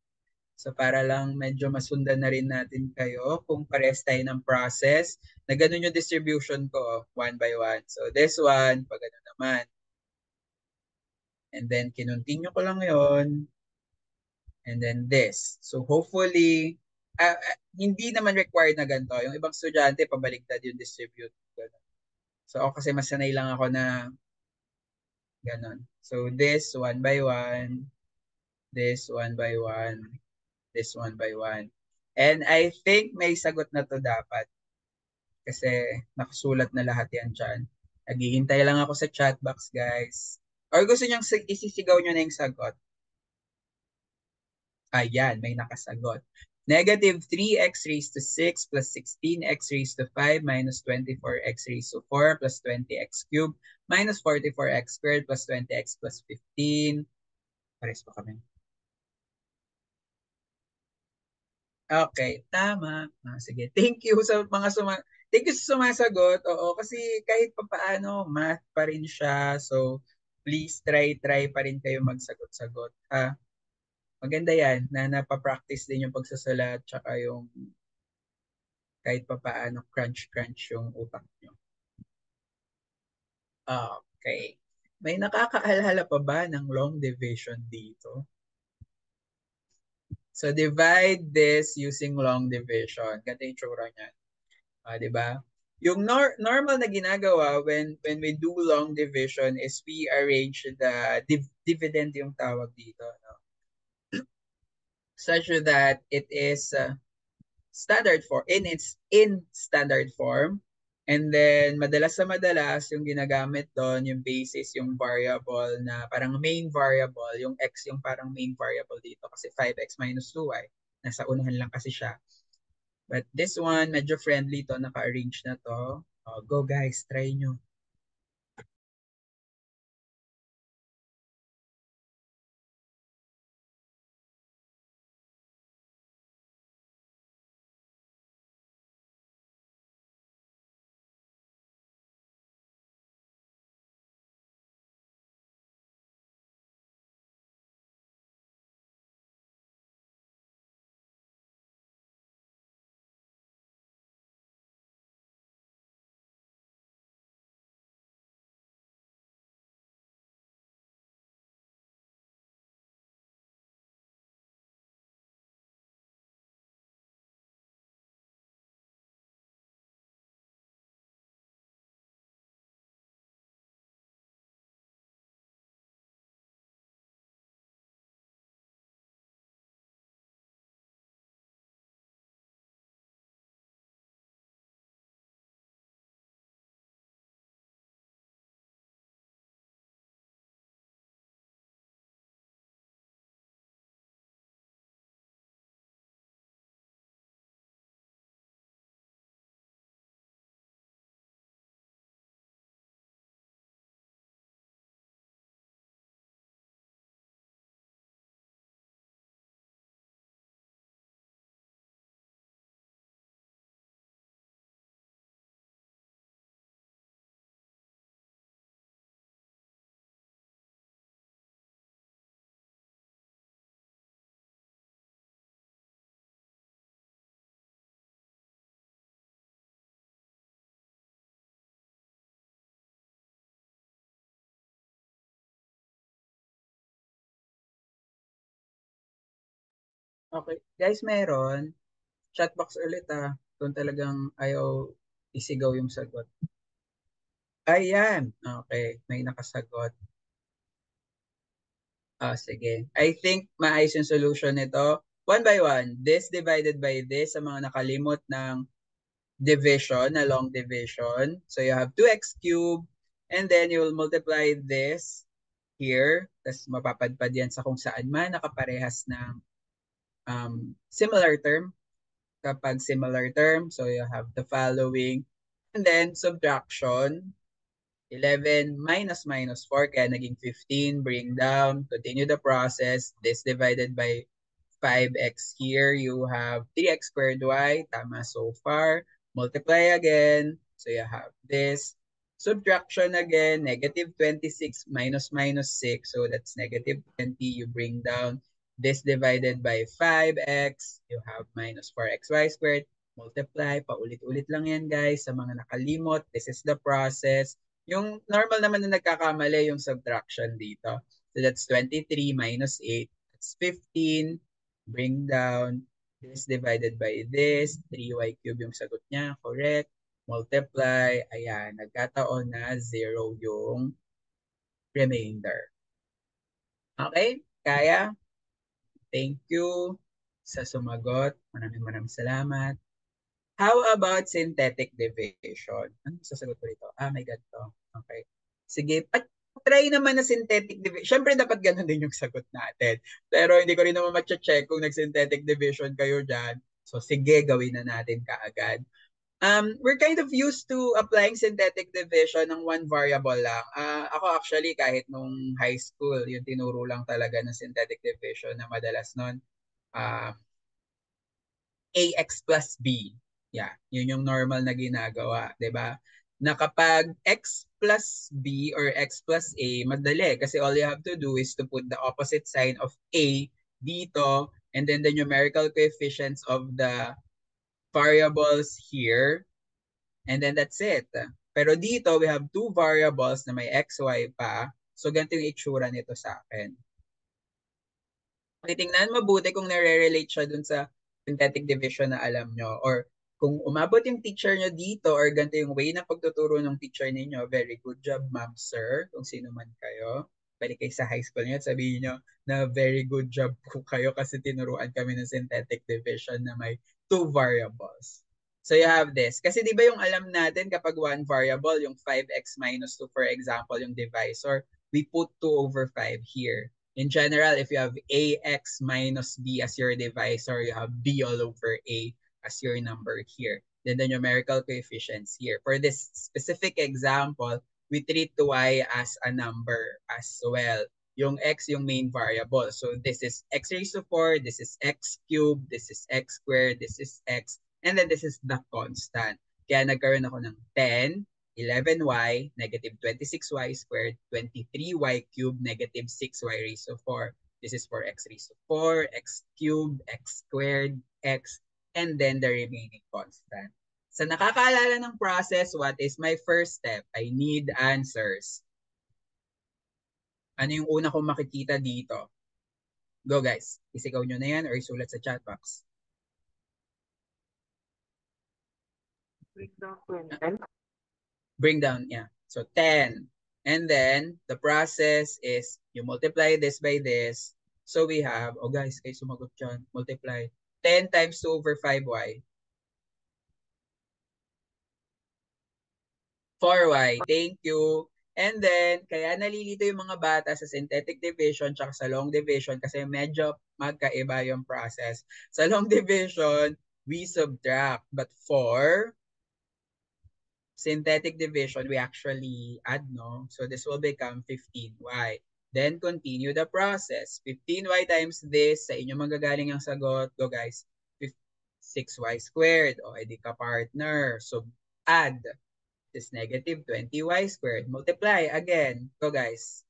So para lang medyo masundan na rin natin kayo kung pares tayo ng process na ganun yung distribution ko one by one. So this one, pag ano naman. And then kinontinue ko lang yon. And then this. So hopefully, hindi naman required na ganito. Yung ibang estudyante, pabaliktad yung distribute. Ganun. So ako kasi masanay lang ako na ganun. So this one by one, this one by one, this one by one. And I think may sagot na to dapat. Kasi nakasulat na lahat yan dyan. Naghihintay lang ako sa chat box, guys. Or gusto niyang isisigaw niyo na yung sagot? Ayan, may nakasagot. Negative 3x raised to 6 plus 16x raised to 5 minus 24x raised to 4 plus 20x cubed minus 44x squared plus 20x plus 15. Pares pa kami. Okay, tama. Sige. Thank you sa mga Thank you sa sumasagot. Oo, kasi kahit papaano, math pa rin siya. So, please try pa rin kayo magsagot-sagot. Ha? Maganda yan na napapractice din yung pagsusulat tsaka yung kahit pa paano crunch yung utak nyo. Okay. May nakakaalala pa ba ng long division dito? So divide this using long division. Ganito yung tsura niyan. Di ba? Yung normal na ginagawa when we do long division is we arrange the dividend yung tawag dito. No? Such that it is standard form, in standard form. And then, madalas yung ginagamit doon, yung basis, yung variable na parang main variable, yung x yung parang main variable dito kasi 5x minus 2y. Nasa unahan lang kasi siya. But this one, medyo friendly to, naka-arrange na to. Go guys, try nyo. Okay. Guys, meron. Chatbox ulit kung talagang ayaw isigaw yung sagot. Ayan. Okay. May nakasagot. Sige. I think maayos yung solution nito. One by one. This divided by this sa mga nakalimot ng division, na long division. So you have 2x cubed and then you will multiply this here. Tapos mapapadpad yan sa kung saan man nakaparehas ng similar term. Kapag similar term, so you have the following. And then subtraction. 11 minus 4, kaya naging 15, bring down, continue the process, this divided by 5x here, you have 3x squared y, tama so far, multiply again, so you have this, subtraction again, negative 26 minus 6, so that's negative 20, you bring down, this divided by 5x, you have minus 4xy squared, multiply, paulit-ulit lang yan guys, sa mga nakalimot, this is the process, yung normal naman na nagkakamali yung subtraction dito. So that's 23 minus 8. That's 15. Bring down. This divided by this. 3y cube yung sagot niya. Correct. Multiply. Ayan. Nagkataon na 0 yung remainder. Okay? Kaya? Thank you sa sumagot. Maraming salamat. How about synthetic division? Ano sasagot ko dito? My God to. Okay. Sige. Try naman na synthetic division. Siyempre, dapat ganun din yung sagot natin. Pero hindi ko rin naman matcha-check kung nag-synthetic division kayo dyan. So, sige, gawin na natin kaagad. We're kind of used to applying synthetic division ng one variable lang. Ako actually, kahit nung high school, yung tinuro lang talaga ng synthetic division na madalas nun, AX plus B. Yeah, yun yung normal na ginagawa, 'di ba? Na kapag X plus B or X plus A, madali kasi all you have to do is to put the opposite sign of A dito, and then the numerical coefficients of the variables here, and then that's it. Pero dito, we have two variables na may x, y pa. So, ganito yung itsura nito sa akin. Titingnan mabuti kung nare-relate siya dun sa synthetic division na alam nyo, or kung umabot yung teacher nyo dito or ganito yung way na pagtuturo ng teacher ninyo, very good job, ma'am, sir, kung sino man kayo. Balik kayo sa high school nyo at sabihin nyo na very good job po kayo kasi tinuruan kami ng synthetic division na may two variables. So you have this. Kasi di ba yung alam natin kapag one variable, yung 5x minus 2, for example, yung divisor, we put 2 over 5 here. In general, if you have ax minus b as your divisor, you have b all over a as your number here. Then the numerical coefficients here. For this specific example, we treat y as a number as well. Yung x, yung main variable. So this is x raised to 4, this is x cubed, this is x squared, this is x, and then this is the constant. Kaya nagkaroon ako ng 10, 11y, negative 26y squared, 23y cubed, negative 6y raised to 4. This is for x raised to 4, x cubed, x squared, x, and then the remaining constant. Sa nakakaalala ng process, what is my first step? I need answers. Ano yung una kong makikita dito? Go guys. Isigaw nyo na yan or isulat sa chat box. Bring down, yeah. So 10. And then, the process is, you multiply this by this. So we have, oh guys, kayo sumagot dyan, multiply. 10 times 2 over 5y. 4y, thank you. And then, kaya nalilito yung mga bata sa synthetic division tsaka sa long division kasi medyo magkaiba yung process. Sa long division, we subtract. But for synthetic division, we actually add, no? So this will become 15y. Then continue the process. 15y times this, sa inyo magagaling ang sagot. Go guys. 6y squared. O, edi ka partner. So add. This is negative 20y squared. Multiply again. Go guys.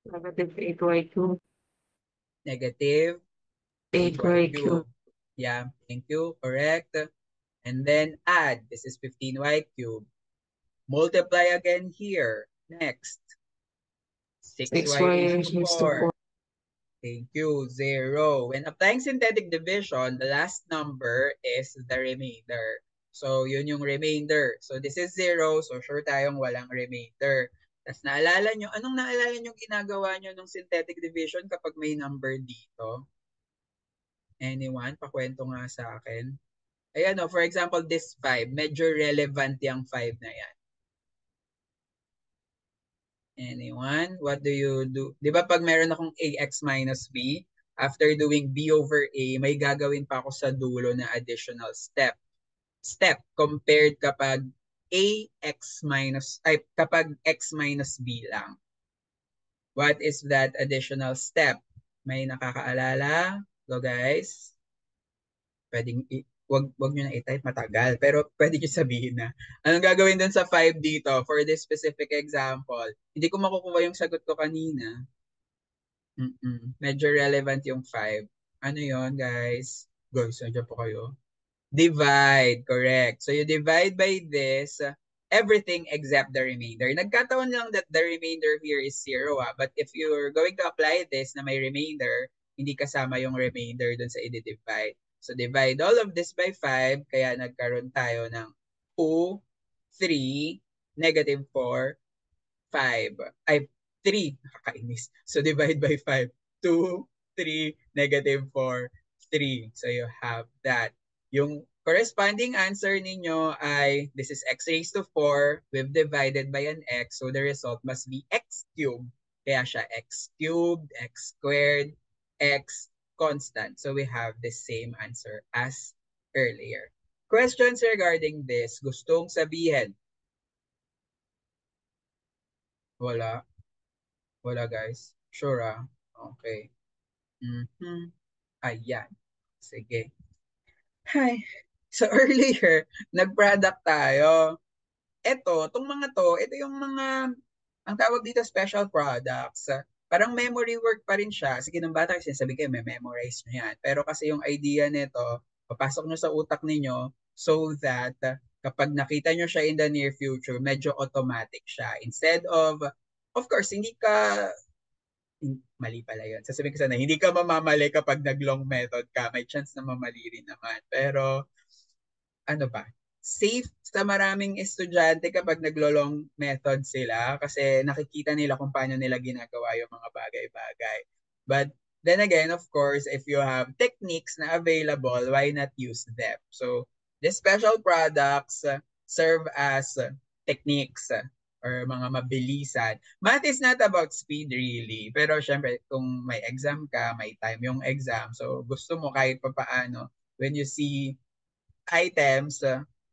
Negative 8y cubed. Negative 8y cubed. Yeah, thank you. Correct. And then add. This is 15y cubed. Multiply again here. Next. 6y raised to 4. Thank you. 0. When applying synthetic division, the last number is the remainder. So, yun yung remainder. So, this is 0. So, sure tayong walang remainder. Tapos, naalala nyo, anong naalala nyo ginagawa nyo ng synthetic division kapag may number dito? Anyone? Pakwento nga sa akin. Ayan o, for example, this 5. Medyo relevant yung 5 na yan. Anyone? What do you do? Di ba pag meron akong ax minus b, after doing b over a, may gagawin pa ako sa dulo na additional step. Step compared kapag kapag x minus b lang. What is that additional step? May nakakaalala? Go guys. Pwedeng wag nyo na i-type, matagal. Pero pwede nyo sabihin na. Anong gagawin dun sa 5 dito for this specific example? Hindi ko makukuha yung sagot ko kanina. Medyo relevant yung 5. Ano yon guys? Guys, nandiyan po kayo. Divide, correct. So you divide by this, everything except the remainder. Nagkataon lang that the remainder here is 0. But if you're going to apply this na may remainder, hindi kasama yung remainder dun sa i-divide. So divide all of this by 5, kaya nagkaroon tayo ng 2, 3, negative 4, 5. Ay, 3. Nakakainis. So divide by 5. 2, 3, negative 4, 3. So you have that. Yung corresponding answer ninyo ay, this is x raised to 4. We've divided by an x. So the result must be x cubed. Kaya siya x cubed, x squared, x constant. So we have the same answer as earlier. Questions regarding this? Gustong sabihin? Wala. Wala guys. Sure ah? Okay. Ayan. Sige. Hi. So earlier, nag-product tayo. Ito, itong mga to, ito yung mga, ang tawag dito special products. parang memory work pa rin siya. Sige, nung bata kasi sabi kayo, may memorize nyo yan. Pero kasi yung idea nito, papasok nyo sa utak ninyo so that kapag nakita nyo siya in the near future, medyo automatic siya. Instead of course, hindi ka, mali pala yun. Sasabihin ko sana, hindi ka mamamali kapag nag-long method ka. May chance na mamali rin naman. Pero, ano ba? Safe sa maraming estudyante kapag naglo-long method sila kasi nakikita nila kung paano nila ginagawa yung mga bagay-bagay. But then again, of course, if you have techniques na available, why not use them? So, the special products serve as techniques or mga mabilisan. Math is not about speed really. Pero syempre, kung may exam ka, may time yung exam. So, gusto mo kahit papaano, when you see items,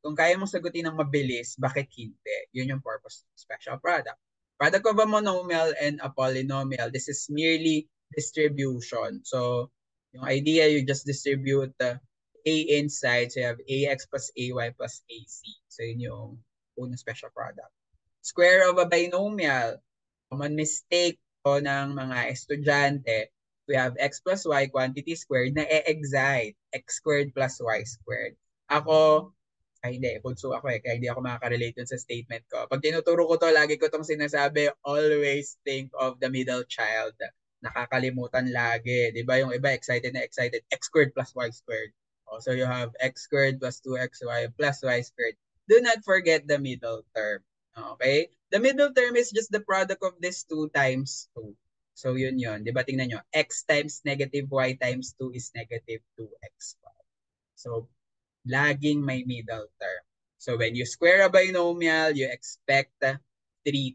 kung kaya mong sagutin ng mabilis, bakit hindi? Yun yung purpose ng special product. Product of a monomial and a polynomial, this is merely distribution. So, yung idea, you just distribute A inside, so you have AX plus AY plus AC. So, yun yung unang special product. Square of a binomial, common mistake po ng mga estudyante, we have x plus y quantity squared na e-excite x squared plus y squared. Ako, ay hindi, bunso ako kaya hindi ako makaka-relate dun sa statement ko. Pag tinuturo ko to, lagi ko tong sinasabi, always think of the middle child. Nakakalimutan lagi. Di ba yung iba, excited na excited, x squared plus y squared. Oh, so you have x squared plus 2xy plus y squared. Do not forget the middle term. Okay? The middle term is just the product of these 2 times 2. So yun yun. Di ba tingnan nyo, x times negative y times 2 is negative 2xy. So laging may middle term. So when you square a binomial, you expect 3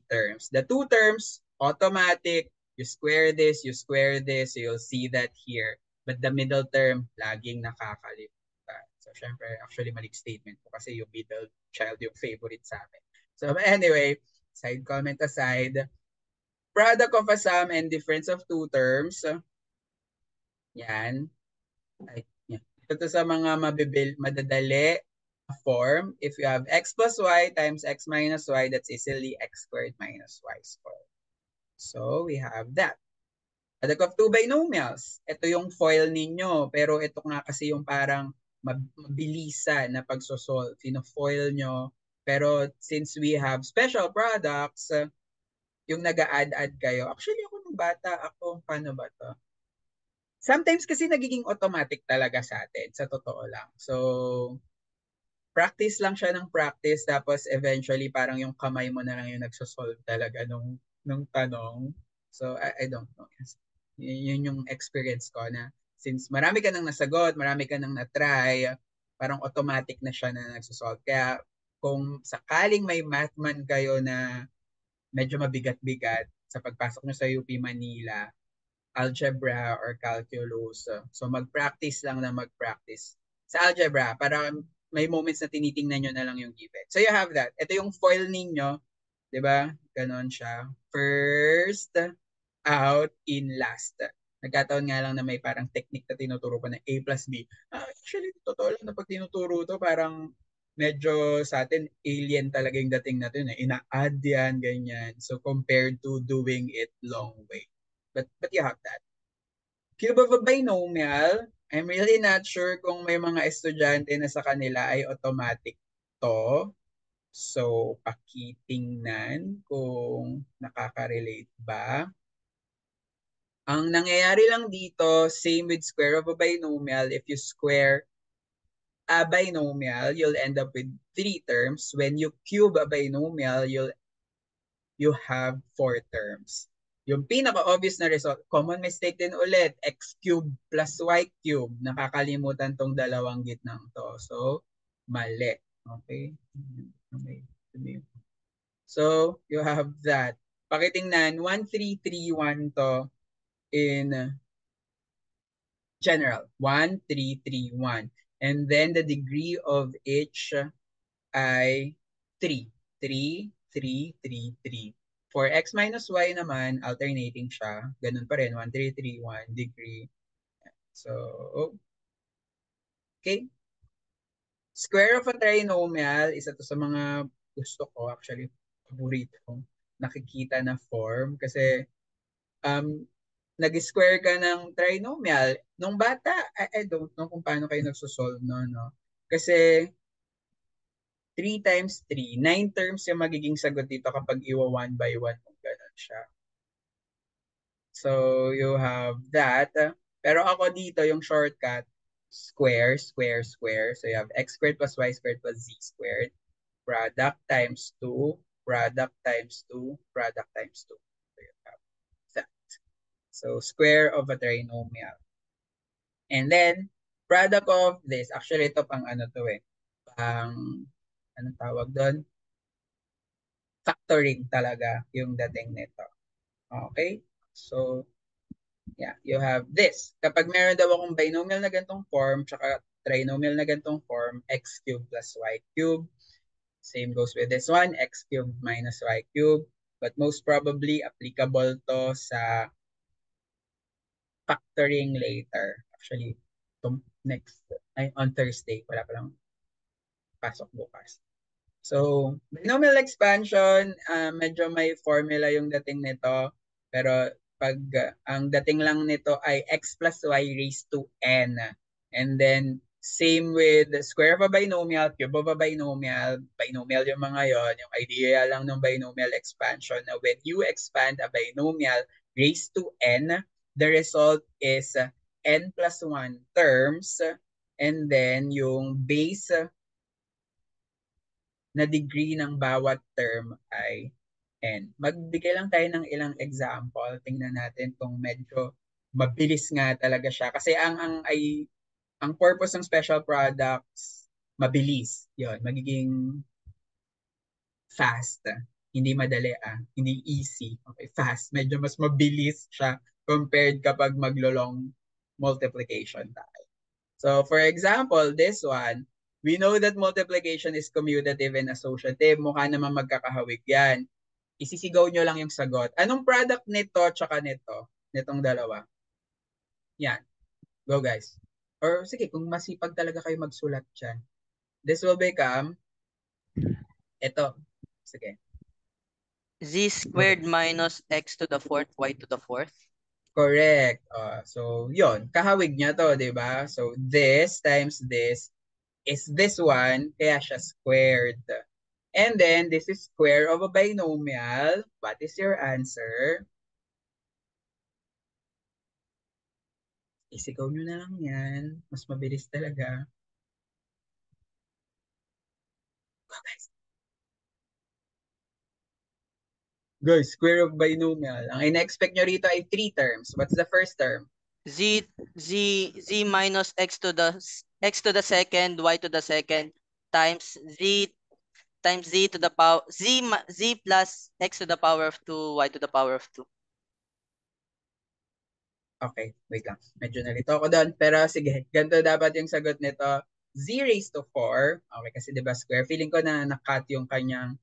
terms. The 2 terms, automatic. You square this, so you'll see that here. But the middle term, laging nakakalimutan. So syempre, actually mali statement ko kasi yung middle child yung favorite sa amin. So anyway, side comment aside, product of a sum and difference of 2 terms. Yan. Ay, yan. Ito sa mga madadali form. If you have x plus y times x minus y, that's easily x squared minus y squared. So we have that. Product of 2 binomials. Ito yung foil ninyo. Pero ito nga kasi yung parang mabilisan na pagsosolve. Fino-foil nyo. Pero since we have special products, yung nag-a-add-add kayo. Actually, ako nung bata, paano ba to? Sometimes kasi nagiging automatic talaga sa atin, sa totoo lang. So, practice lang siya ng practice, tapos eventually parang yung kamay mo na lang yung nagsosolve talaga nung tanong. So, I don't know. Yun yung experience ko na since marami ka nang nasagot, marami ka nang na-try, parang automatic na siya na nagsosolve. Kaya kung sakaling may math man kayo na medyo mabigat-bigat sa pagpasok nyo sa UP Manila, algebra or calculus. So mag-practice lang na mag-practice sa algebra para may moments na tinitingnan nyo na lang yung given. So you have that. Ito yung foil ninyo, di ba? Ganon siya. First out in last. Nagkataon nga lang na may parang technique na tinuturo pa na A plus B. Actually, totoo lang na pag tinuturo to, parang medyo sa atin alien talaga yung dating natin. Ina-add yan, ganyan. So compared to doing it long way. But you have that. Cube of a binomial, I'm really not sure kung may mga estudyante na sa kanila ay automatic to. So, pakitingnan kung nakaka-relate ba. Ang nangyayari lang dito, same with square of a binomial. If you square a binomial, you'll end up with 3 terms. When you cube a binomial, you have 4 terms. Yung pinaka-obvious na result, common mistake din ulit, x cube plus y cube. Nakakalimutan tong dalawang gitnang to. So, mali. Okay? So, you have that. Pakitingnan, 1, 3, 3, 1 to in general. 1, 3, 3, 1. And then the degree of each ay 3. 3, 3, 3, 3. For x minus y naman, alternating siya. Ganun pa rin, 1, 3, 3, 1 degree. So, okay. Square of a trinomial, isa to sa mga gusto ko, actually, paborito kong nakikita na form. Kasi nag-square ka ng trinomial. Nung bata, I don't know kung paano kayo nagsosolve no? Kasi 3 times 3, 9 terms yung magiging sagot dito kapag iwa 1 by 1 kung gano'n siya. So, you have that. Pero ako dito, yung shortcut, square, square, square. So, you have x squared plus y squared plus z squared. Product times 2, product times 2, product times 2. So, you have that. So, square of a trinomial. And then, product of this, actually ito pang ano to eh, pang, anong tawag doon? Factoring talaga yung dating nito. Okay? So, yeah, you have this. Kapag meron daw akong binomial na gantong form, tsaka trinomial na gantong form, x cubed plus y cubed. Same goes with this one, x cubed minus y cubed. But most probably, applicable to sa factoring later. Actually, next, on Thursday, wala pa lang pasok bukas. So, binomial expansion, medyo may formula yung dating nito. Pero pag ang dating lang nito ay x plus y raised to n. And then, same with the square of a binomial, cube of a binomial. Binomial yung mga yon. Yung idea lang ng binomial expansion na when you expand a binomial raised to n, the result is n plus 1 terms. And then, yung base na degree ng bawat term ay n. Magbigay lang tayo ng ilang example. Tingnan natin kung medyo mabilis nga talaga siya. Kasi ang purpose ng special products, mabilis. Yun, magiging fast. Hindi madali Hindi easy. Okay, fast. Medyo mas mabilis siya compared kapag maglo-long multiplication tayo. So for example, this one, we know that multiplication is commutative and associative. Mukha naman magkakahawig yan. Isisigaw nyo lang yung sagot. Anong product nito tsaka nito? Nitong dalawa. Yan. Go guys. Or sige, kung masipag talaga kayo magsulat dyan. This will become, ito. Sige. Z squared minus x to the fourth, y to the fourth. Correct. So, yon, kahawig niya to, di ba? So, this times this is this one, kaya siya squared. And then, this is square of a binomial. What is your answer? Isigaw nyo na lang yan. Mas mabilis talaga. Go, guys. Guys, square of binomial. Ang ina-expect nyo rito ay 3 terms. What's the first term? Z minus x to the second, y to the second times z to the power z plus x to the power of 2, y to the power of 2. Okay, wait lang. Medyo nalito ako doon. Pero sige, ganito dapat yung sagot nito. Z raised to 4. Okay, kasi diba square? Feeling ko na nakat yung kanyang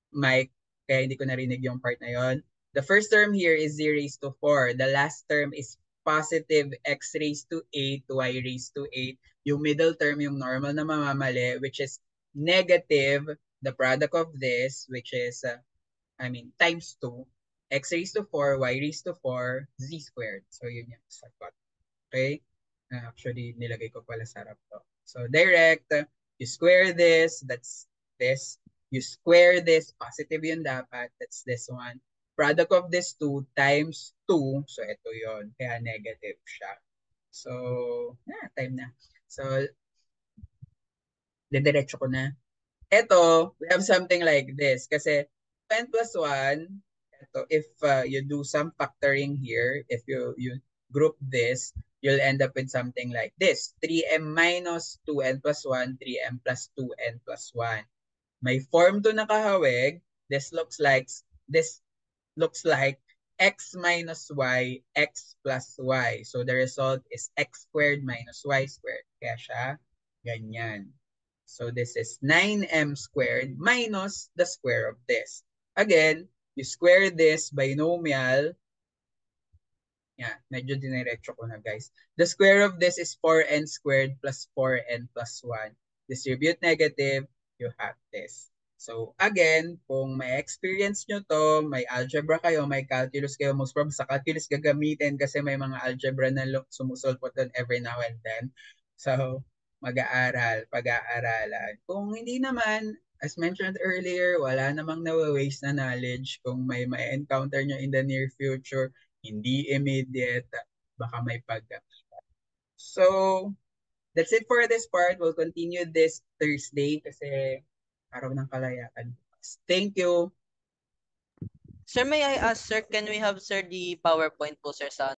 mic, kaya hindi ko narinig yung part na yon. The first term here is z raised to 4. The last term is positive x raised to 8, y raised to 8. Yung middle term, yung normal na mamamali, which is negative, the product of this, which is, times 2. X raised to 4, y raised to 4, z squared. So, yun yung sagot. Okay? Actually, nilagay ko pala sa harap to. So, direct, you square this, that's this. You square this, positive yun dapat, that's this one. Product of this 2 times 2, so ito yun, kaya negative siya. So, time na. So, didiretso ko na. Ito, we have something like this, kasi n plus 1, ito, if you do some factoring here, if you group this, you'll end up with something like this. 3m minus 2n plus 1, 3m plus 2n plus 1. May form to nakahawig. This looks like x minus y, x plus y. So the result is x squared minus y squared. Kaya siya ganyan. So this is 9m squared minus the square of this. Again, you square this binomial. Yeah, medyo diniretso ko na guys. The square of this is 4n squared plus 4n plus 1. Distribute negative, you have this. So again, kung may experience nyo to, may algebra kayo, may calculus kayo, most probably sa calculus gagamitin kasi may mga algebra na sumusulpot doon every now and then. So mag-aaral, pag-aaralan. Kung hindi naman, as mentioned earlier, wala namang nawa-waste na knowledge. Kung may encounter nyo in the near future, hindi immediate, baka may paggamitan. So, that's it for this part. We'll continue this Thursday kasi araw ng kalayaan. Thank you. Sir, may I ask, sir, can we have, sir, the PowerPoint po, sir, sa